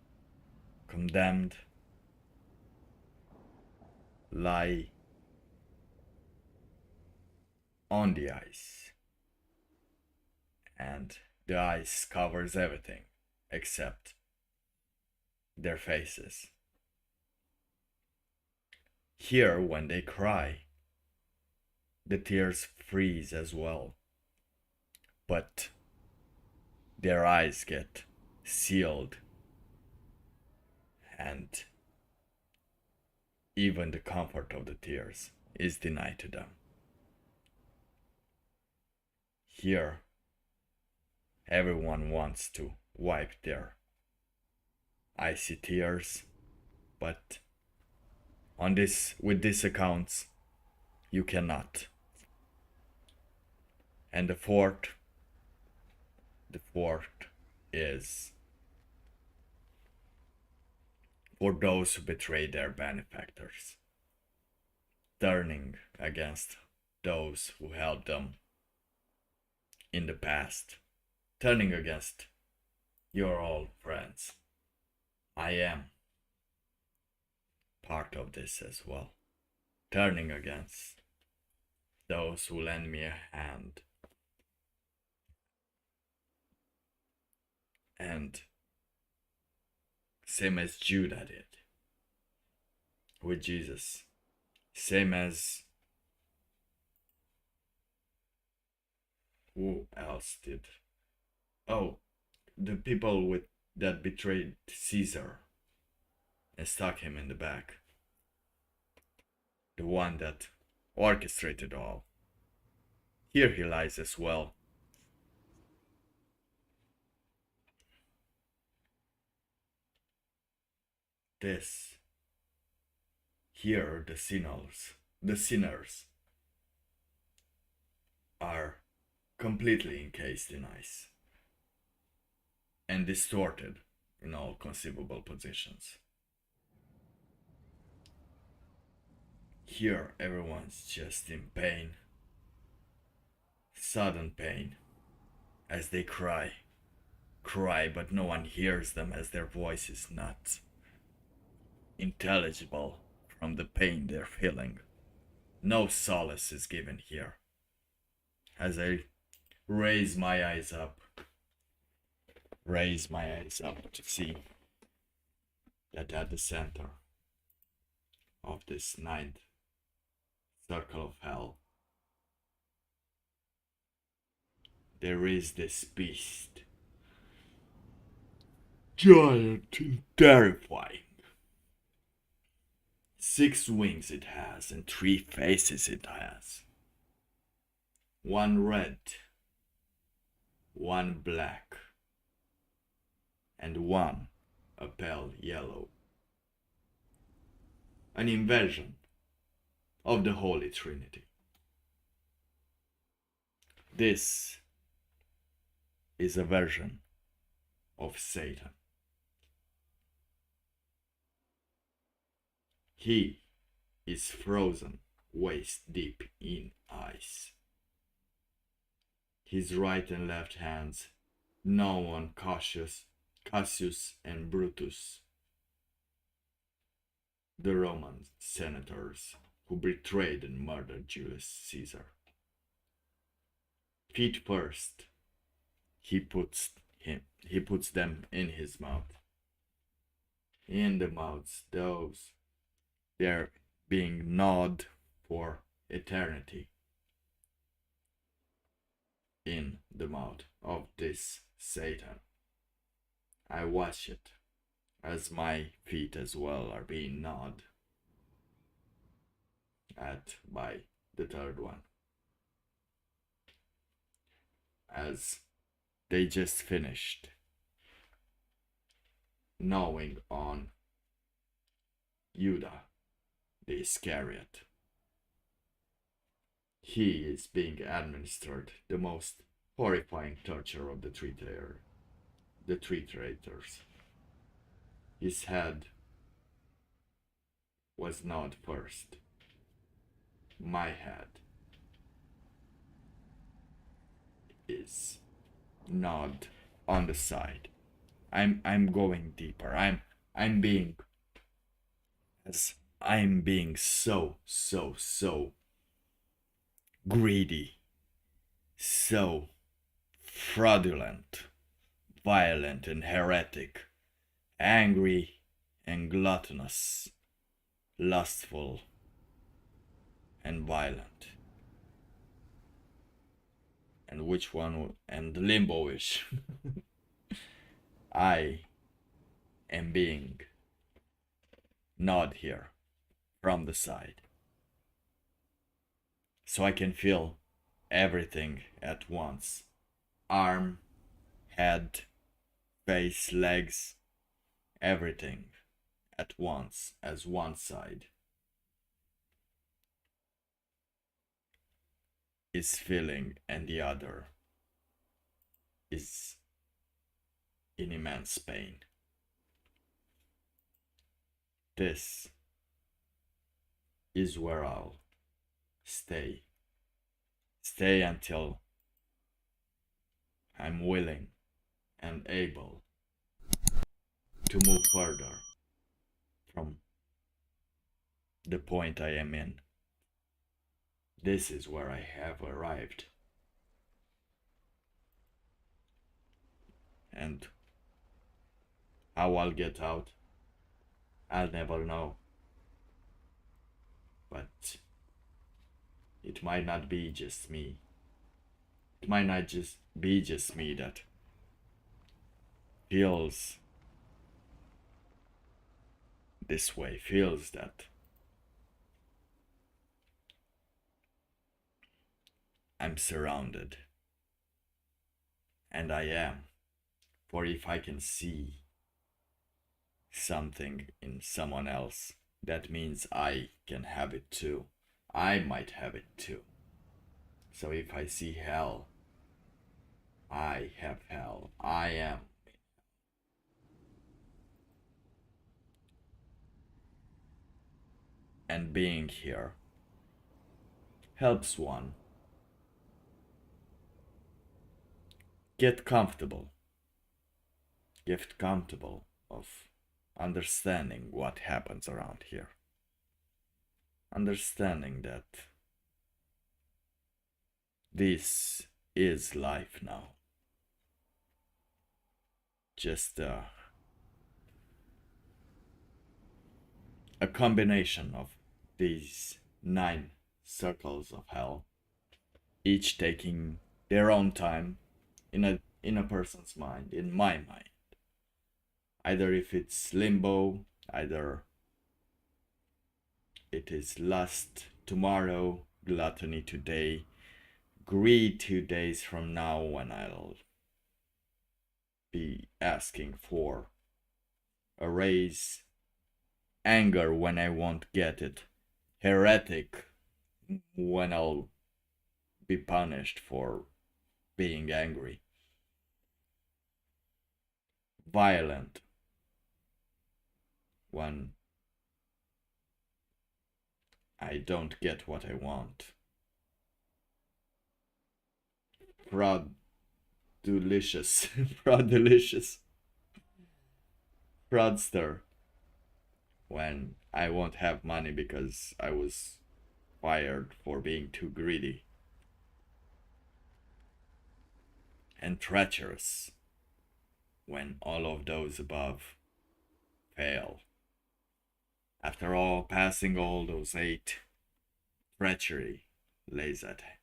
A: condemned lie on the ice, and the ice covers everything except their faces. Here, when they cry, the tears freeze as well, but their eyes get sealed, and even the comfort of the tears is denied to them. Here, everyone wants to wipe their icy tears, but with these accounts, you cannot. And the fourth is for those who betray their benefactors, turning against those who helped them in the past, turning against your old friends. I am part of this as well, turning against those who lend me a hand. And same as Judah did with Jesus, same as who else did? Oh, the people that betrayed Caesar and stuck him in the back. The one that orchestrated all. Here he lies as well. This. Here the sinners are completely encased in ice and distorted in all conceivable positions. Here everyone's just in pain, sudden pain, as they cry, but no one hears them as their voice is not intelligible from the pain they're feeling. No solace is given here. As I raise my eyes up to see that at the center of this ninth circle of hell, there is this beast, giant and terrifying. 6 wings it has and 3 faces it has. One red, one black, and one a pale yellow. An invasion of the Holy Trinity. This is a version of Satan. He is frozen waist deep in ice. His right and left hands gnaw on Cassius and Brutus, the Roman senators who betrayed and murdered Julius Caesar. Feet first, he puts them in his mouth. In the mouths those they're being gnawed for eternity. In the mouth of this Satan. I watch it as my feet as well are being gnawed at by the third one. As they just finished gnawing on Judah the Iscariot. He is being administered the most horrifying torture of the three traitors. His head was gnawed first. My head is gnawed on the side. I'm going deeper. I'm being so greedy, so fraudulent, violent and heretic, angry and gluttonous, lustful and violent. And which one? And limbo-ish. I am being gnawed here from the side, so I can feel everything at once. Arm, head, face, legs, everything at once as one side is feeling and the other is in immense pain. This is where I'll stay. Stay until I'm willing and able to move further from the point I am in. This is where I have arrived. And how I'll get out, I'll never know. But it might not be just me. It might not just be just me that feels this way, feels that I'm surrounded. And I am. For if I can see something in someone else, that means I can have it too. I might have it too. So if I see hell, I have hell. I am. And being here helps one get comfortable of understanding what happens around here. Understanding that this is life now. Just a combination of these 9 circles of hell, each taking their own time in a person's mind, in my mind. Either if it's limbo, either it is lust tomorrow, gluttony today, greed 2 days from now when I'll be asking for a raise, anger when I won't get it, heretic when I'll be punished for being angry, violent when I don't get what I want, delicious, delicious, fraudster when I won't have money because I was fired for being too greedy, and treacherous when all of those above fail. After all, passing all those 8, treachery lays at hand.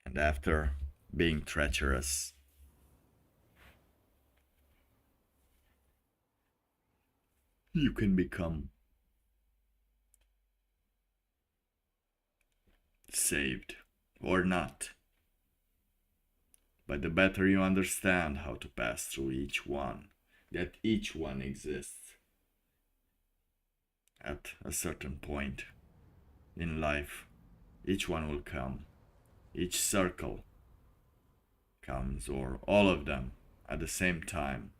A: And after being treacherous, you can become saved or not. But the better you understand how to pass through each one, that each one exists at a certain point in life, each one will come. Each circle comes, or all of them at the same time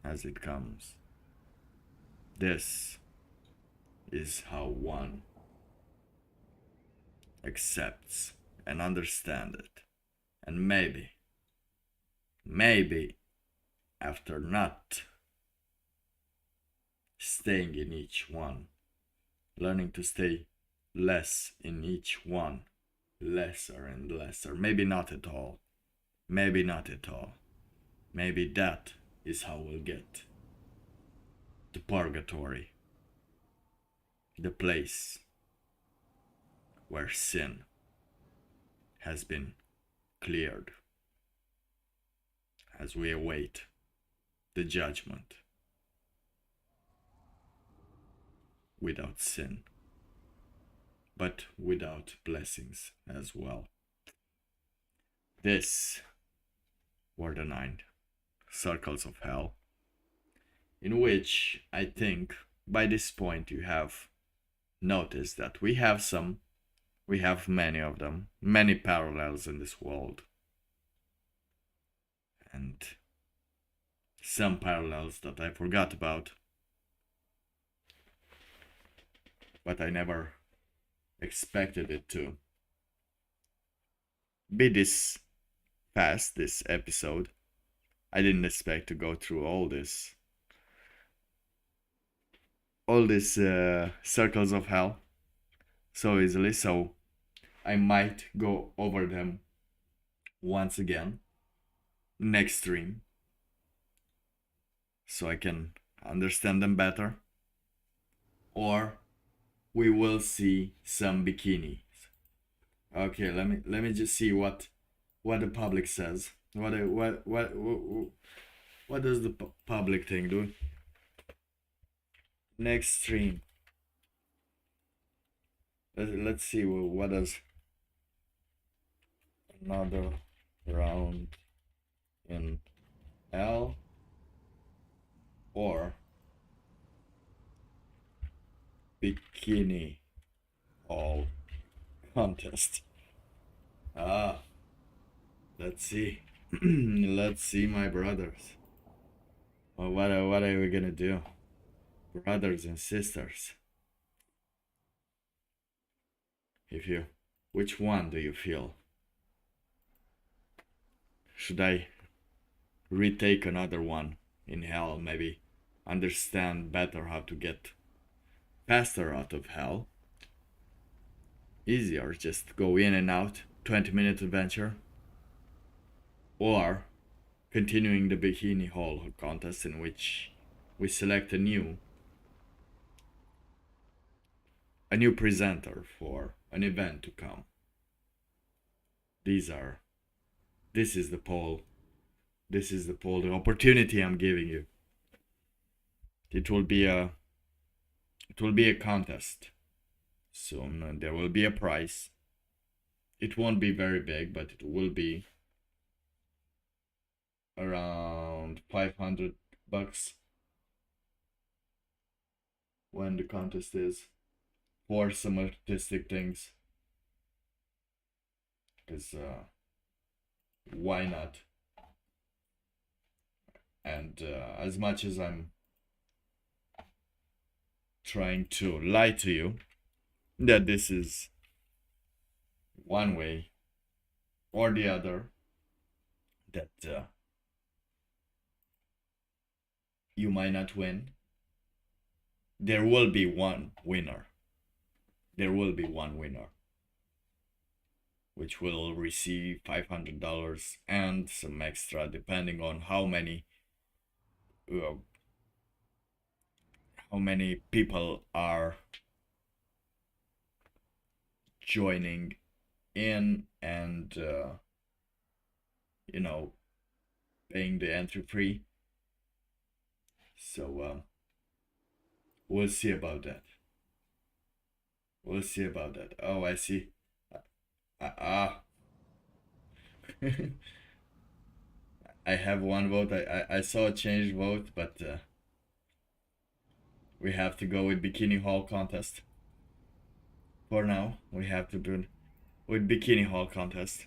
A: as it comes. This is how one accepts and understands it. And maybe after not staying in each one, learning to stay less in each one, lesser and lesser, maybe not at all, maybe that is how we'll get to purgatory, the place where sin has been cleared as we await the judgment without sin, but without blessings as well. This were the 9 circles of hell, in which I think by this point you have noticed that we have many of them, many parallels in this world, and some parallels that I forgot about, but I never expected it to be this fast, this episode. I didn't expect to go through all these circles of hell so easily, so I might go over them once again next stream so I can understand them better, or we will see some bikinis. Okay, let me just see what the public says. What does the public think, dude? Next stream. Let's see what does another round in L or bikini all contest. Let's see. Let's see, my brothers. Well, what are we gonna do, brothers and sisters? Which one do you feel? Should I retake another one in hell? Maybe understand better how to get faster out of hell. Easier, just go in and out, 20-minute adventure. Or continuing the bikini haul contest, in which we select a new a new presenter for an event to come. This is the poll. This is the poll, the opportunity I'm giving you. It will be a contest soon, and there will be a prize. It won't be very big, but it will be around $500 when the contest is, for some artistic things. Because why not? And as much as I'm trying to lie to you that this is one way or the other, that you might not win, there will be one winner. There will be one winner, which will receive $500 and some extra, depending on how many people are joining in and paying the entry fee. So we'll see about that. We'll see about that. Oh, I see. I have one vote. I saw a changed vote, but we have to go with Bikini Hall contest. For now, we have to do with Bikini Hall contest,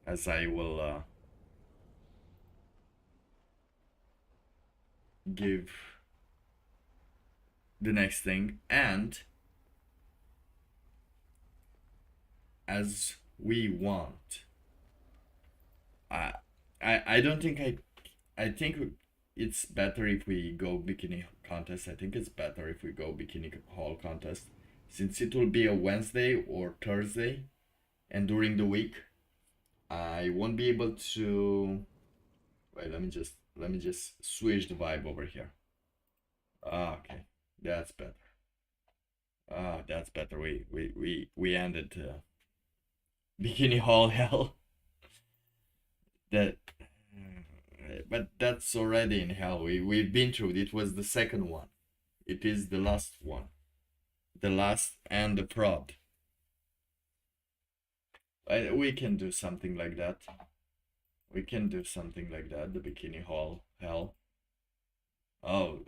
A: as I will give the next thing, and as we want. I don't think I think it's better if we go Bikini contest. I think it's better if we go Bikini Hall contest, since it will be a Wednesday or Thursday, and during the week I won't be able to. Wait, let me just switch the vibe over here. Okay, that's better. That's better. We ended Bikini Hall hell. That, but that's already in hell. We've been through it. It was the second one. It is the last one. The last and the prod. We can do something like that. We can do something like that. The Bikini Hall hell. Oh.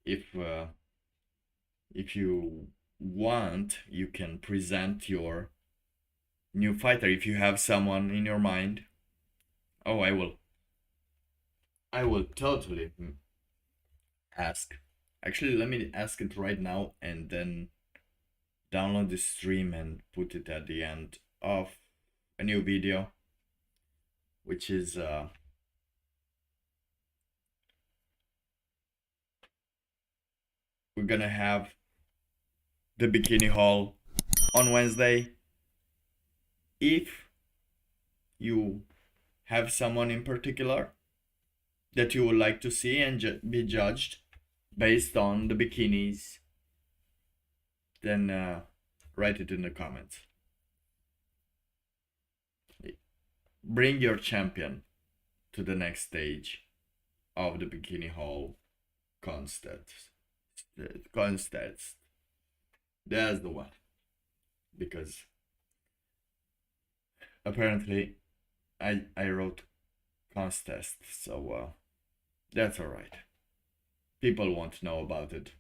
A: If you want, you can present your new fighter if you have someone in your mind. Oh, I will totally ask. Actually, let me ask it right now and then download the stream and put it at the end of a new video, which is we're gonna have the Bikini Hall on Wednesday. If you have someone in particular that you would like to see and be judged based on the bikinis, then write it in the comments. Bring your champion to the next stage of the Bikini Hall contest. That's the one. Because apparently I wrote contest, so that's alright. People won't know about it,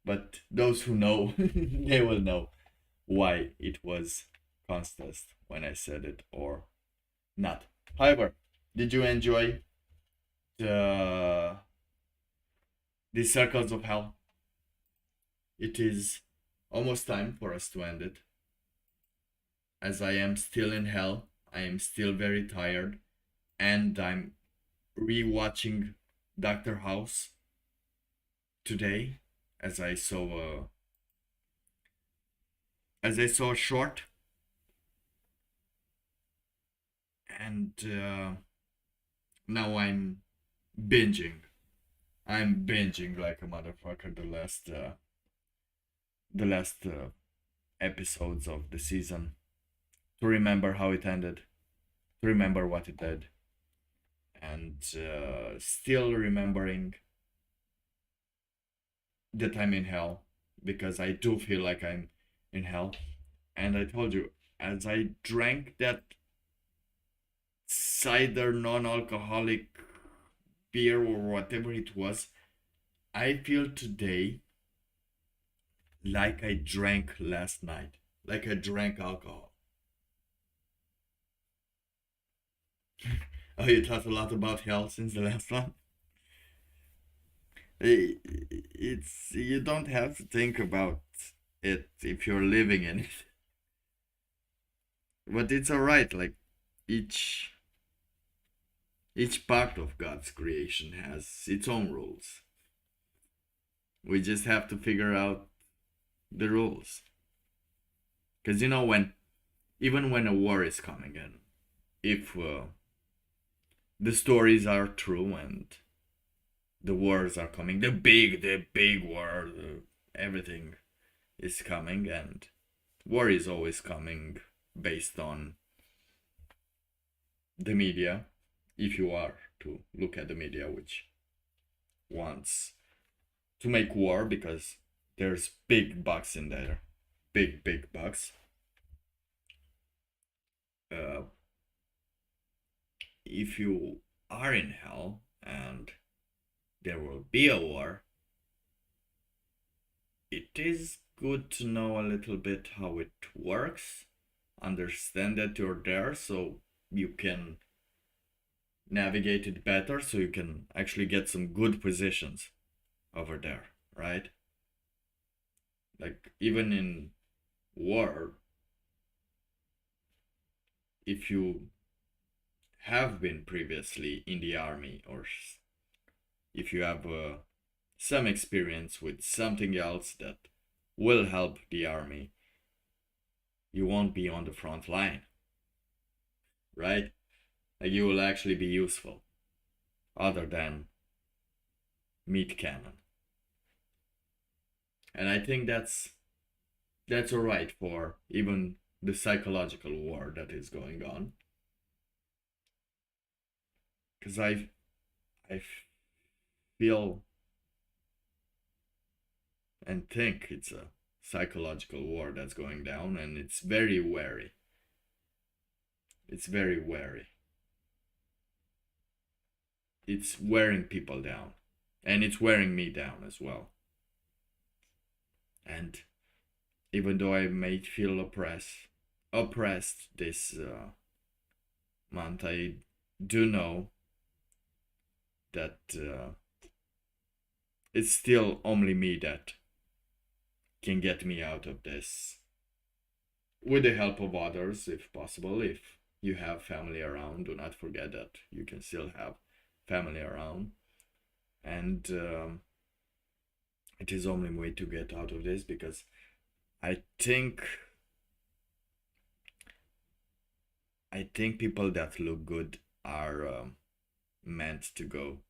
A: but those who know, they will know why it was contest when I said it or not. However, did you enjoy the Circles of Hell? It is almost time for us to end it, as I am still in hell. I am still very tired, and I'm rewatching Dr. House today, as I saw a short, and now I'm binging. I'm binging like a motherfucker the last episodes of the season to remember how it ended, to remember what it did, and still remembering that I'm in hell because I do feel like I'm in hell. And I told you, as I drank that cider non-alcoholic beer or whatever it was, I feel today like I drank last night, like I drank alcohol. Oh, you thought a lot about hell since the last one? It's you don't have to think about it if you're living in it. But it's alright, like each each part of God's creation has its own rules. We just have to figure out the rules. Because you know, even when a war is coming in, if the stories are true and the wars are coming, the big war, everything is coming, and war is always coming based on the media, if you are to look at the media, which wants to make war because there's big bucks in there, big bucks. Uh, if you are in hell and there will be a war, it is good to know a little bit how it works, understand that you're there so you can navigate it better, so you can actually get some good positions over there, right? Like, even in war, if you have been previously in the army, or if you have some experience with something else that will help the army, you won't be on the front line, right? Like, you will actually be useful, other than meat cannon. And I think that's alright for even the psychological war that is going on. Because I feel and think it's a psychological war that's going down, and it's very wary. It's very wary. It's wearing people down, and it's wearing me down as well. And even though I may feel oppressed this month, I do know that it's still only me that can get me out of this, with the help of others if possible. If you have family around, do not forget that you can still have family around. And it is only way to get out of this, because I think people that look good are meant to go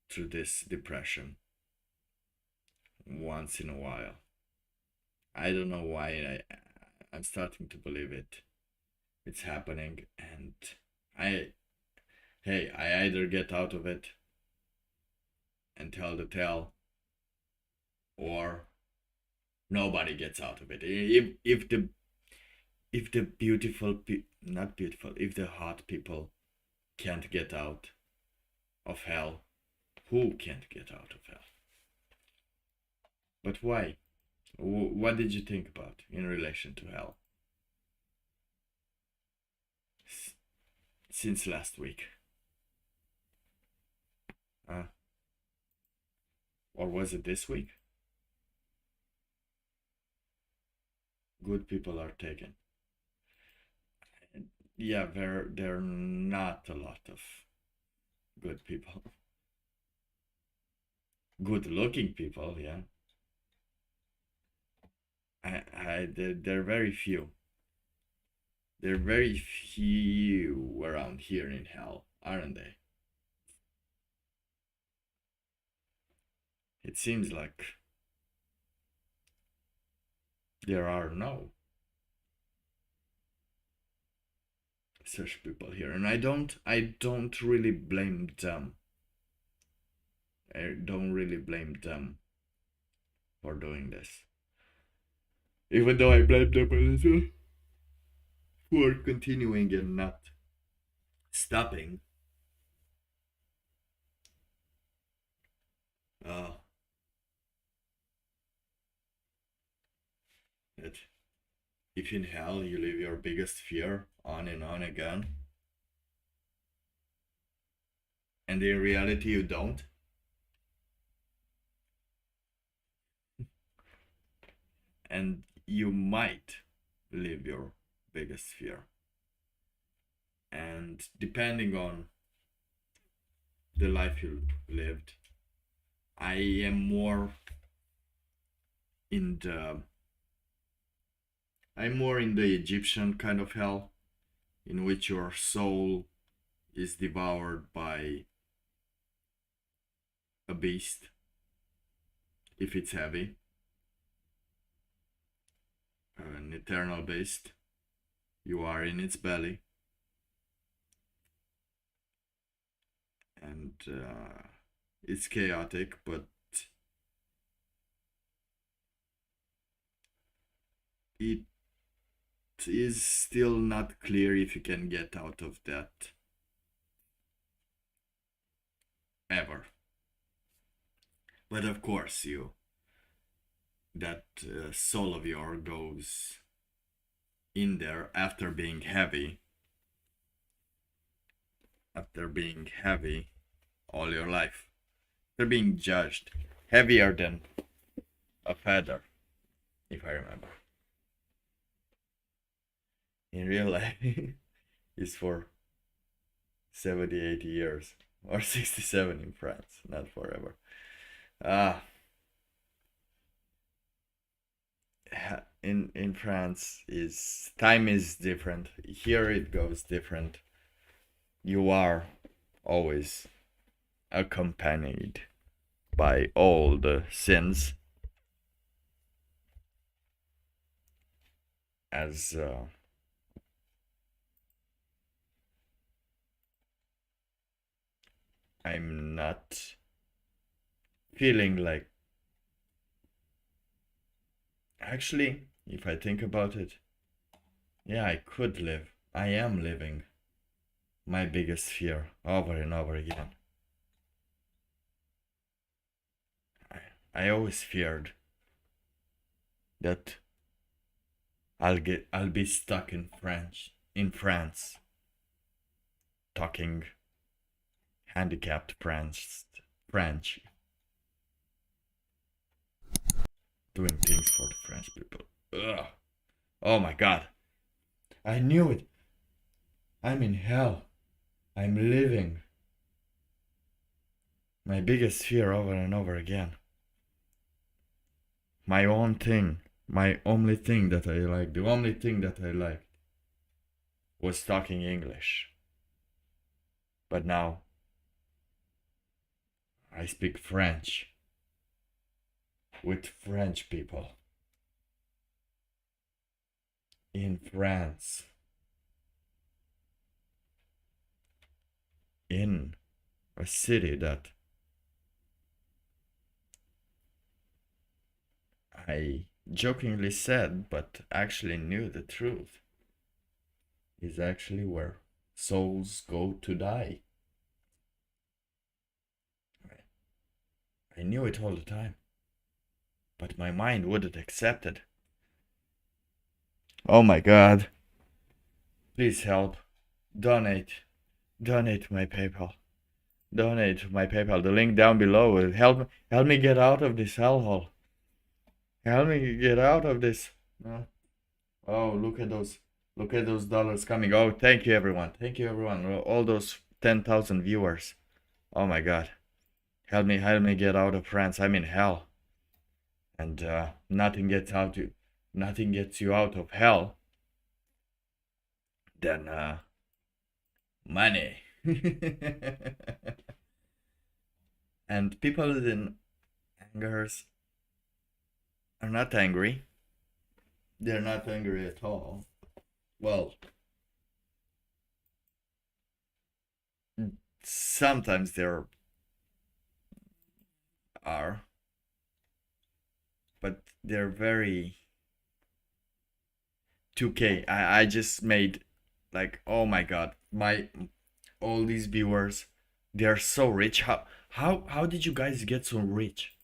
A: through this depression once in a while. I don't know why I'm starting to believe it. It's happening, and I either get out of it and tell the tale, or nobody gets out of it. If the not beautiful, if the hot people can't get out of hell, who can't get out of hell? But why? What did you think about in relation to hell since last week? Or was it this week? Good people are taken. Yeah, there are not a lot of good people. Good looking people, yeah. They're very few. They're very few around here in hell, aren't they? it seems like there are no such people here, and I don't really blame them. I don't really blame them for doing this. Even though I blame them a little for continuing and not stopping. Uh, that if in hell you live your biggest fear on and on again, and in reality you don't, and you might live your biggest fear. And depending on the life you lived, I am more in the I'm more in the Egyptian kind of hell, in which your soul is devoured by a beast, if it's heavy, an eternal beast. You are in its belly, and it's chaotic, but it is still not clear if you can get out of that ever. But of course, that soul of yours goes in there after being heavy all your life. They're being judged heavier than a feather, if I remember. In real life, is for 70, 80 years, or 67 in France, not forever. In France, is time is different. Here it goes different. You are always accompanied by all the sins, as I'm not feeling like, actually, if I think about it, yeah, I am living my biggest fear over and over again. I always feared that I'll be stuck in France, talking handicapped French, doing things for the French people. Ugh. Oh my god. I knew it. I'm in hell. I'm living my biggest fear over and over again. My own thing, my only thing that I liked, the only thing that I liked was talking English. But now I speak French with French people in France, in a city that I jokingly said, but actually knew the truth, is actually where souls go to die. I knew it all the time, but my mind wouldn't accept it. Oh my god. Please help. Donate my PayPal. Donate my PayPal. The link down below will help me get out of this hellhole. Help me get out of this. Oh, look at those dollars coming. Oh, thank you everyone. All those 10,000 viewers. Oh my god. Help me get out of France. I'm in hell. And nothing gets you out of hell than money. And people Angers are not angry. They're not angry at all. Well, sometimes there are, but they're very 2K. I just made like, oh my god, my all these viewers, they are so rich. How did you guys get so rich?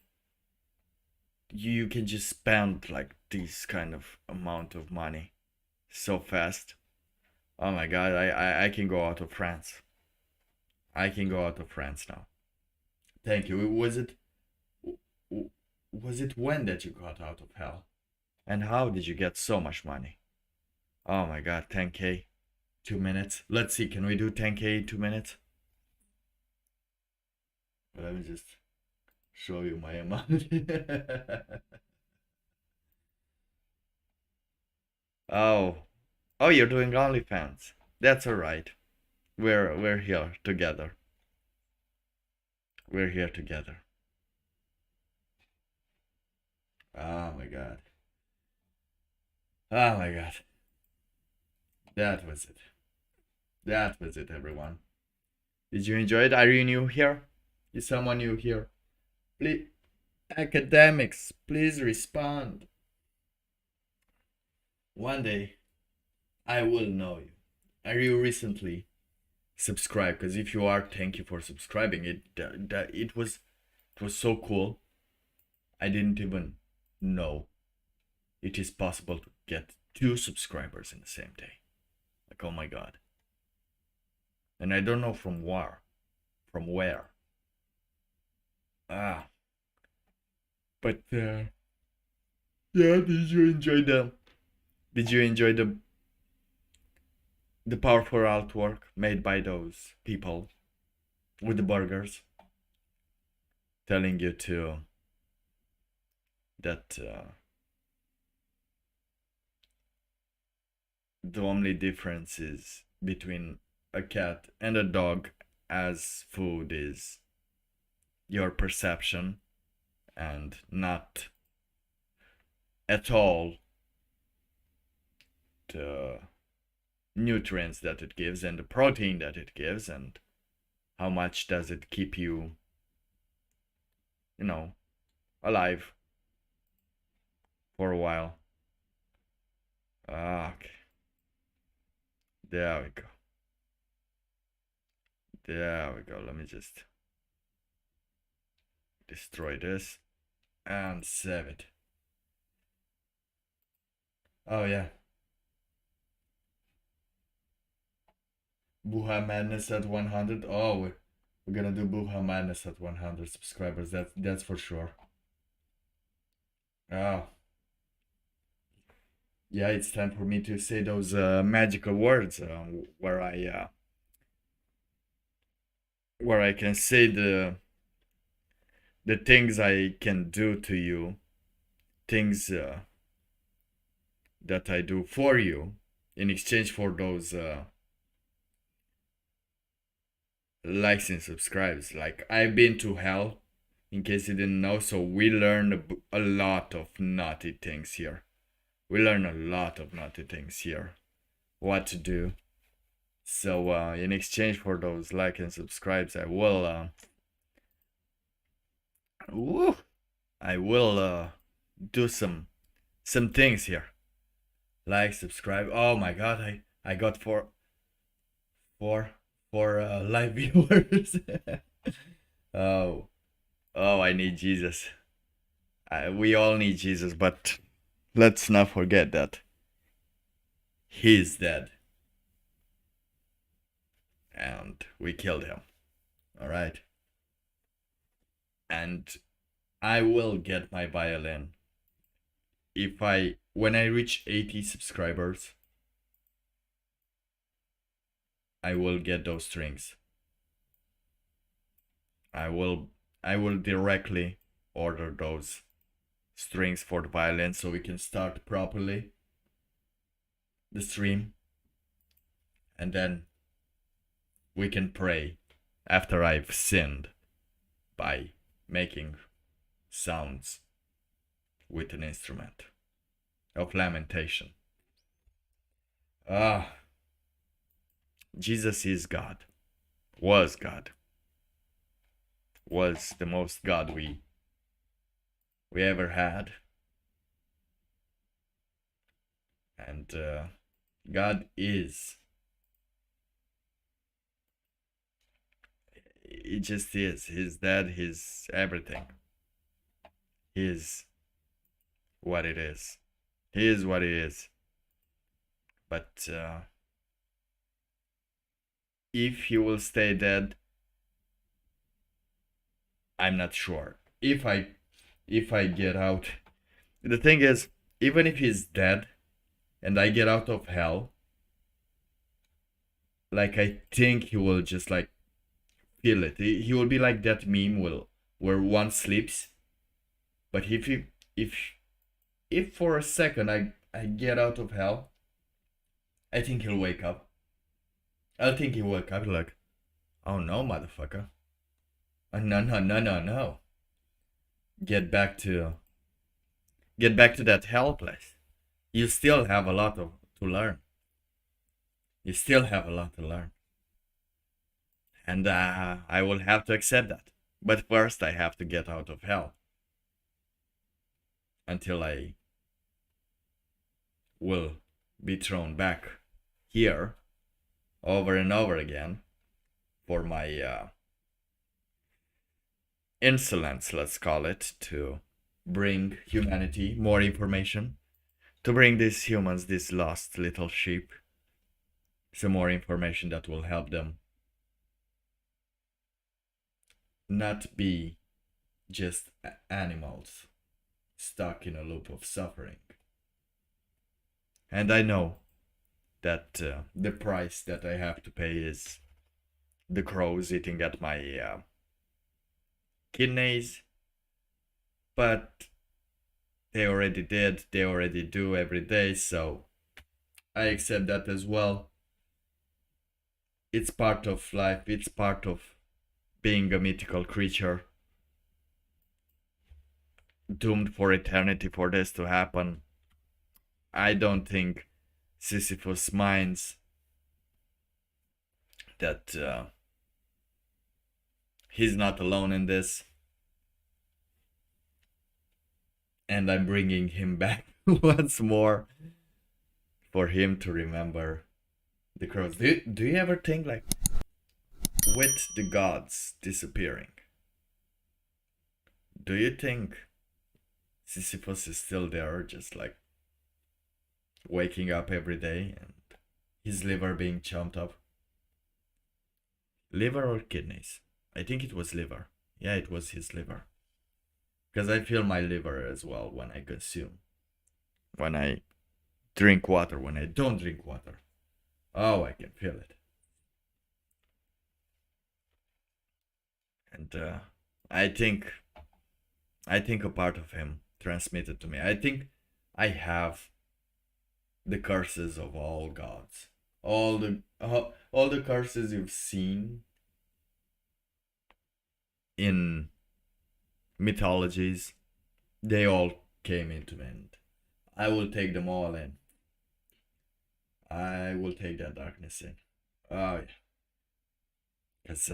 A: You can just spend like this kind of amount of money so fast. Oh my god, I can go out of France. I can go out of France now. Thank you. Was it when that you got out of hell? And how did you get so much money? Oh my god, 10k, 2 minutes. Let's see, can we do 10k in 2 minutes? Let me just show you my amount. Oh, oh, you're doing OnlyFans. That's alright. We're here together. We're here together. Oh my god. Oh my god. That was it. That was it, everyone. Did you enjoy it? Are you new here? Is someone new here? Please, academics, please respond. One day, I will know you. Are you recently subscribed? Because if you are, thank you for subscribing. It was so cool. I didn't even know it is possible to get 2 subscribers in the same day. Like, oh my god. And I don't know from where. From where. Ah. But yeah, did you enjoy the powerful artwork made by those people with the burgers? Telling you to that the only difference is between a cat and a dog as food is your perception and not at all the nutrients that it gives and the protein that it gives and how much does it keep you, alive for a while. Okay. There we go. There we go. Let me just destroy this and save it. Oh yeah. Buha Madness at 100. Oh, we're gonna do Buha Madness at 100 subscribers. That's for sure. Oh. Yeah, it's time for me to say those magical words where I can say the things I can do to you, things that I do for you in exchange for those likes and subscribes. Like, I've been to hell, in case you didn't know, so we learned a lot of naughty things here. We learn a lot of naughty things here. What to do. So in exchange for those like and subscribes, I will do some things here. Like, subscribe. Oh my god, I got four live viewers. Oh, I need Jesus. We all need Jesus, but let's not forget that he's dead. And we killed him. Alright? And I will get my violin when I reach 80 subscribers. I will get those strings. I will directly order those strings for the violin so we can start properly the stream, and then we can pray after I've sinned by making sounds with an instrument of lamentation. Ah, Jesus is God, was God, was the most God we ever had, and God is. It just is. He's dead. He's everything. He's what it is. He is what it is. But if he will stay dead, I'm not sure. If I get out, the thing is, even if he's dead, and I get out of hell, like I think he will just like feel it. He will be like that meme where one sleeps, but if for a second I get out of hell, I think he'll wake up. I think he'll wake up like, oh no, motherfucker. No, no, no, no, no. Get back to that hell place. You still have a lot to learn. You still have a lot to learn. And I will have to accept that. But first I have to get out of hell. Until I will be thrown back here over and over again for my insolence, let's call it, to bring humanity more information, to bring these humans, these lost little sheep, some more information that will help them not be just animals stuck in a loop of suffering. And I know that the price that I have to pay is the crows eating at my kidneys, but they already did, they already do every day, so I accept that as well. It's part of life, it's part of being a mythical creature, doomed for eternity for this to happen. I don't think Sisyphus minds that he's not alone in this. And I'm bringing him back once more for him to remember the crows. Do you ever think, like, with the gods disappearing, do you think Sisyphus is still there, just like waking up every day and his liver being chomped up? Liver or kidneys? I think it was liver. Yeah, it was his liver. Because I feel my liver as well when I consume. When I drink water, when I don't drink water. Oh, I can feel it. And I think a part of him transmitted to me. I think I have the curses of all gods. All the curses you've seen in mythologies, they all came into me, and I will take them all in. I will take that darkness in. Oh yeah. Because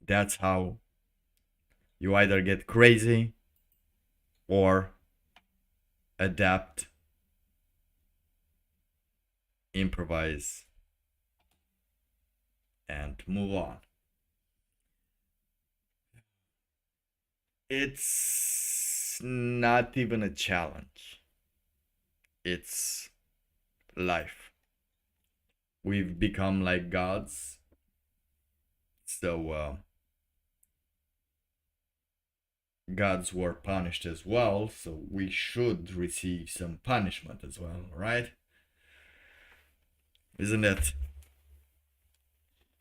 A: that's how you either get crazy or adapt, improvise, and move on. It's not even a challenge. It's life. We've become like gods. So gods were punished as well, so we should receive some punishment as well, right? Isn't it?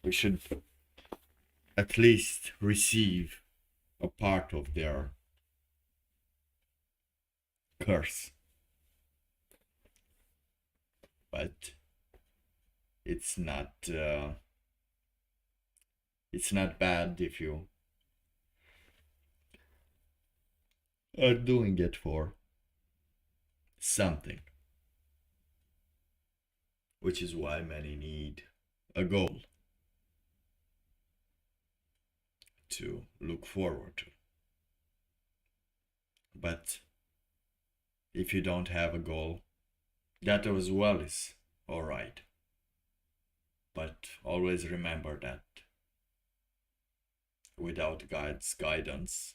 A: We should at least receive a part of their curse. But it's not bad if you are doing it for something, which is why many need a goal to look forward to. But if you don't have a goal, that as well is alright. But always remember that without God's guidance,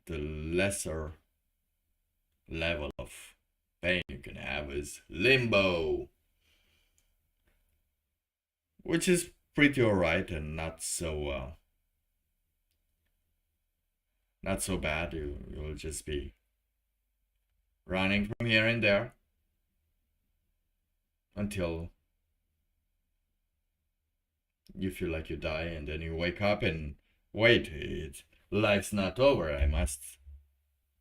A: the lesser level of pain you can have is limbo, which is pretty alright and not so bad. You'll just be running from here and there until you feel like you die, and then you wake up and wait, life's not over. I must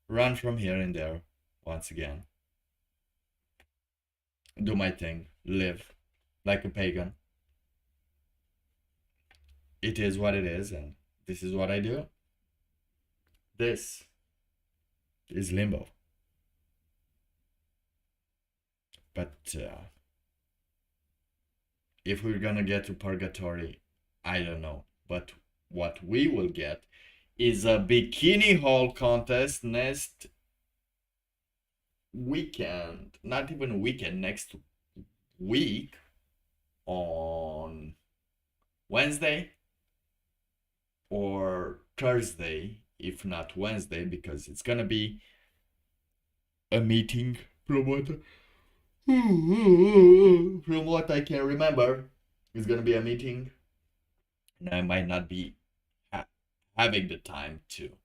A: run from here and there once again. Do my thing, live like a pagan. It is what it is, and this is what I do. This is limbo. But if we're gonna get to purgatory, I don't know. But what we will get is a bikini haul contest next weekend. Not even weekend, next week on Wednesday or Thursday, if not Wednesday, because it's gonna be a meeting from what I can remember. It's gonna be a meeting, and I might not be having the time to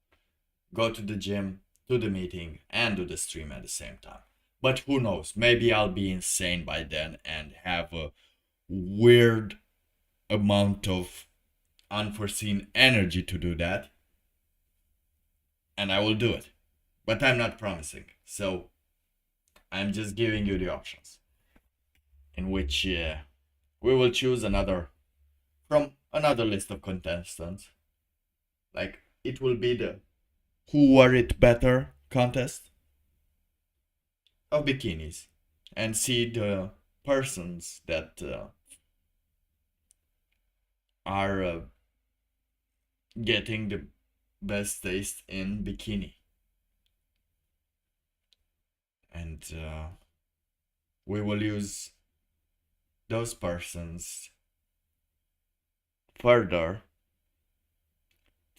A: go to the gym, do the meeting, and do the stream at the same time. But who knows? Maybe I'll be insane by then and have a weird amount of unforeseen energy to do that, and I will do it. But I'm not promising, so I'm just giving you the options, in which we will choose another from another list of contestants. Like, it will be the who wore it better contest of bikinis, and see the persons that are getting the best taste in bikini. And we will use those persons further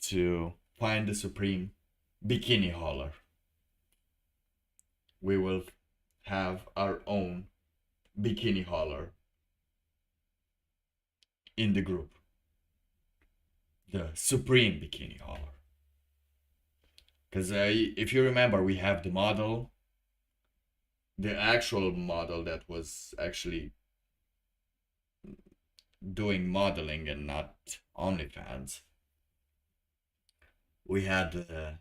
A: to find the supreme bikini hauler. We will have our own bikini hauler in the group. The supreme bikini hauler. Because if you remember, we have the model, the actual model that was actually doing modeling and not OnlyFans. We had the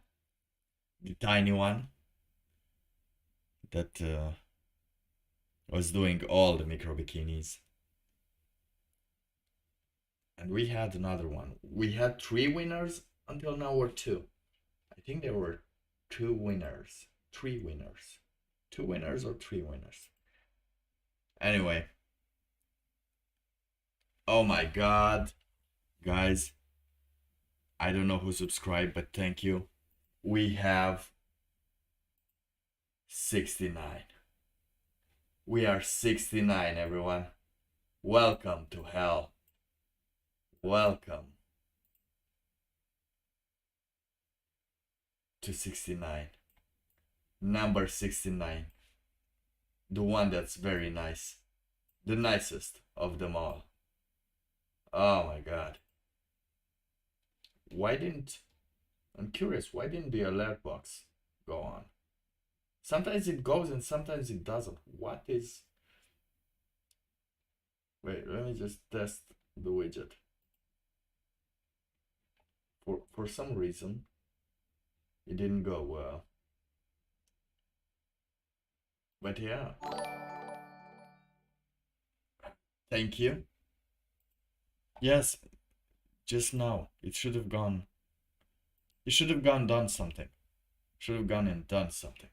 A: tiny one that was doing all the micro bikinis. And we had another one. We had 3 winners until now, or 2. I think there were 2 winners. 3 winners. 2 winners or 3 winners. Anyway. Oh my god. Guys. I don't know who subscribed, but thank you. We have 69. We are 69, everyone. Welcome to hell. Welcome to 69. Number 69. The one that's very nice. The nicest of them all. Oh my god. I'm curious, why didn't the alert box go on? Sometimes it goes and sometimes it doesn't. What is... Wait, let me just test the widget. For some reason, it didn't go well. But yeah. Thank you. Yes, just now. It should have gone You should have gone done something. Should have gone and done something.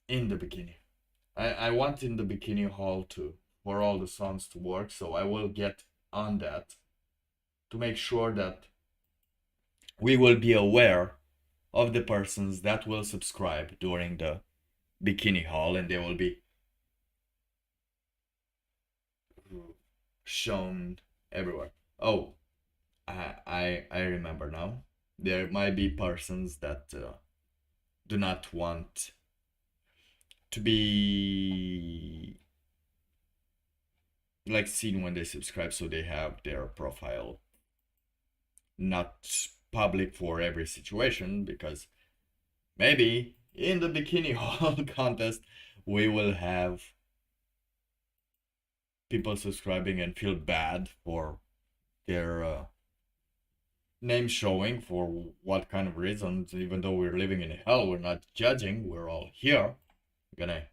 A: In the beginning. I want in the bikini hall for all the songs to work, so I will get on that to make sure that we will be aware of the persons that will subscribe during the bikini hall, and they will be shown everywhere. Oh, I remember now. There might be persons that do not want to be like seen when they subscribe, so they have their profile not public for every situation, because maybe in the bikini hall contest we will have people subscribing and feel bad for their name showing for what kind of reasons. Even though we're living in hell, we're not judging, we're all here. Gonna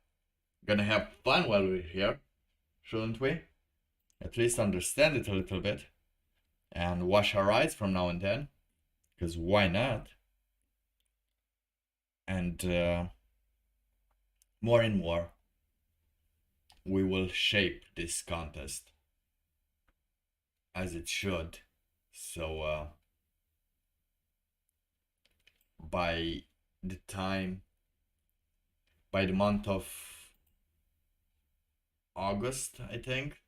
A: have fun while we're here, shouldn't we? At least understand it a little bit and wash our eyes from now and then, because why not? And more and more we will shape this contest as it should. So by the month of August, I think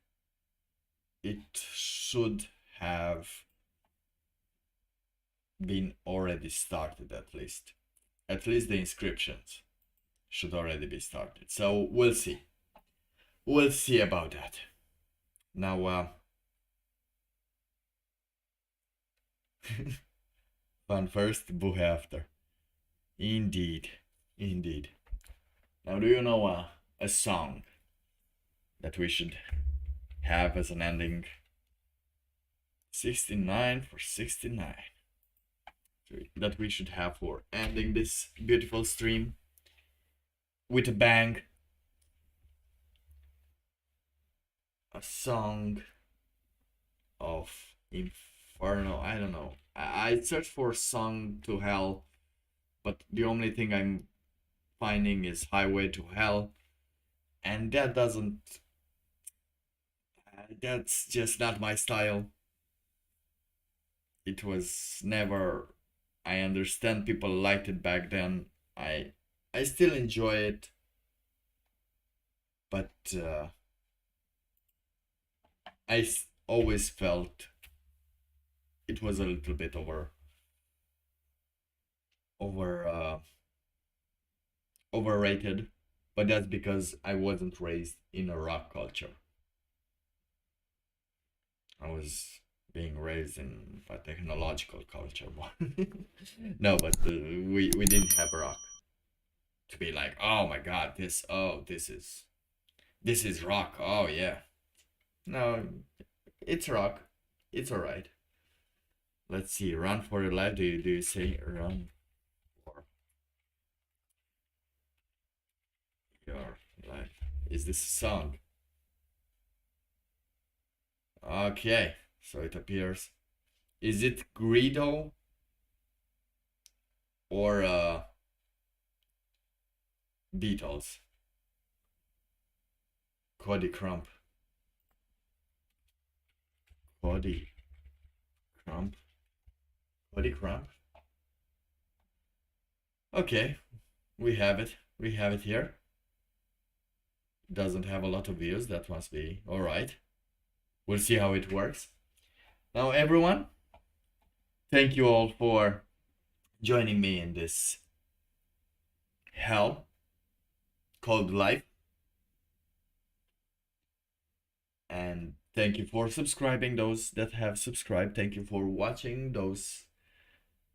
A: it should have been already started. At least the inscriptions should already be started. So we'll see about that. Now fun first, boo after. Indeed. Now, do you know a song that we should have as an ending? 69 for 69. That we should have for ending this beautiful stream with a bang. A song of Inferno. I don't know. I searched for song to hell, but the only thing I'm finding is Highway to Hell, and that's just not my style. It was never. I understand people liked it back then. I still enjoy it, but always felt it was a little bit overrated, but that's because I wasn't raised in a rock culture. I was being raised in a technological culture. No, but we didn't have rock to be like, oh my god, this is rock. Oh yeah. No, it's rock. It's alright. Let's see. Run for your life. Do you say run for your life? Is this a song? Okay, so it appears. Is it Greedo or Beatles? Cody Crump. Cody Crump. Cody Crump. Okay, we have it. We have it here. Doesn't have a lot of views. That must be alright. We'll see how it works. Now, everyone, thank you all for joining me in this hell called life. And thank you for subscribing, those that have subscribed. Thank you for watching, those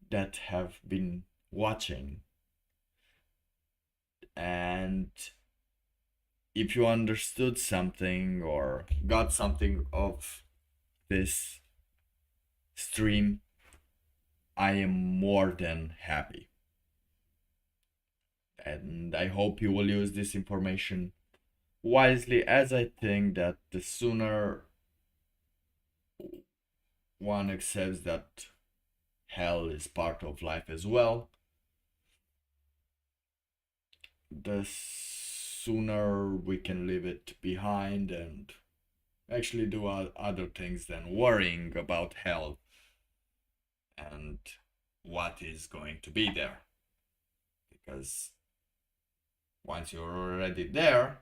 A: that have been watching. And if you understood something or got something of this stream, I am more than happy. And I hope you will use this information wisely, as I think that the sooner one accepts that hell is part of life as well, the sooner we can leave it behind and actually do other things than worrying about hell and what is going to be there. Because once you're already there,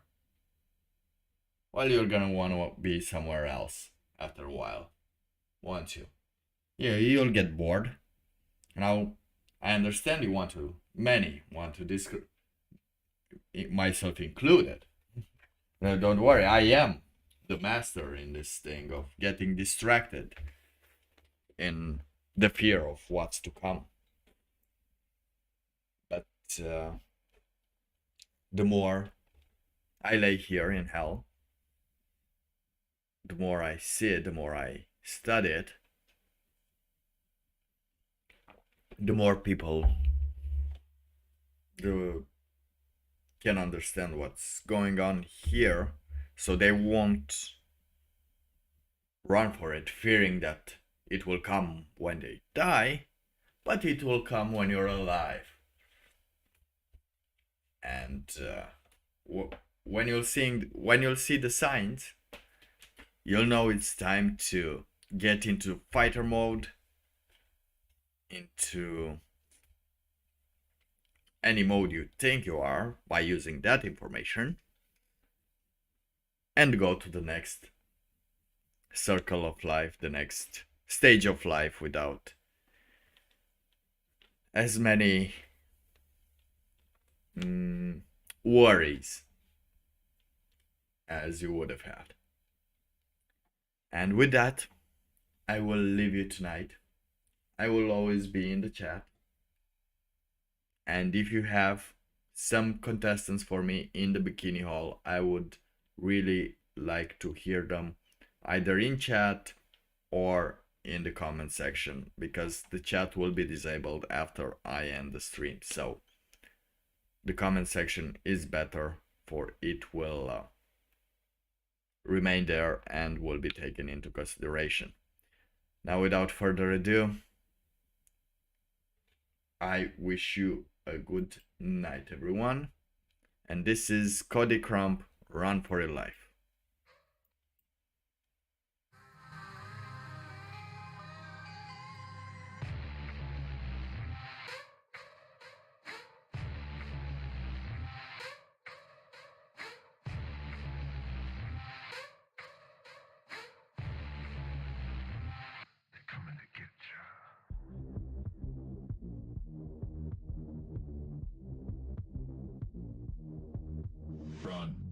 A: well, you're gonna want to be somewhere else after a while, won't you? Yeah, you'll get bored. Now, I understand many want to discuss, myself included. No, don't worry, I am the master in this thing of getting distracted in the fear of what's to come. But the more I lay here in hell, the more I see it, the more I study it, the more people can understand what's going on here, so they won't run for it, fearing that it will come when they die, but it will come when you're alive. And when you'll see the signs, you'll know it's time to get into fighter mode, into any mode you think you are by using that information, and go to the next circle of life, the next stage of life without as many worries as you would have had. And with that, I will leave you tonight. I will always be in the chat. And if you have some contestants for me in the bikini hall, I would really like to hear them either in chat or in the comment section, because the chat will be disabled after I end the stream. So the comment section is better, for it will remain there and will be taken into consideration. Now, without further ado, I wish you a good night, everyone. And this is Cody Crump, Run for Your Life.
C: Run.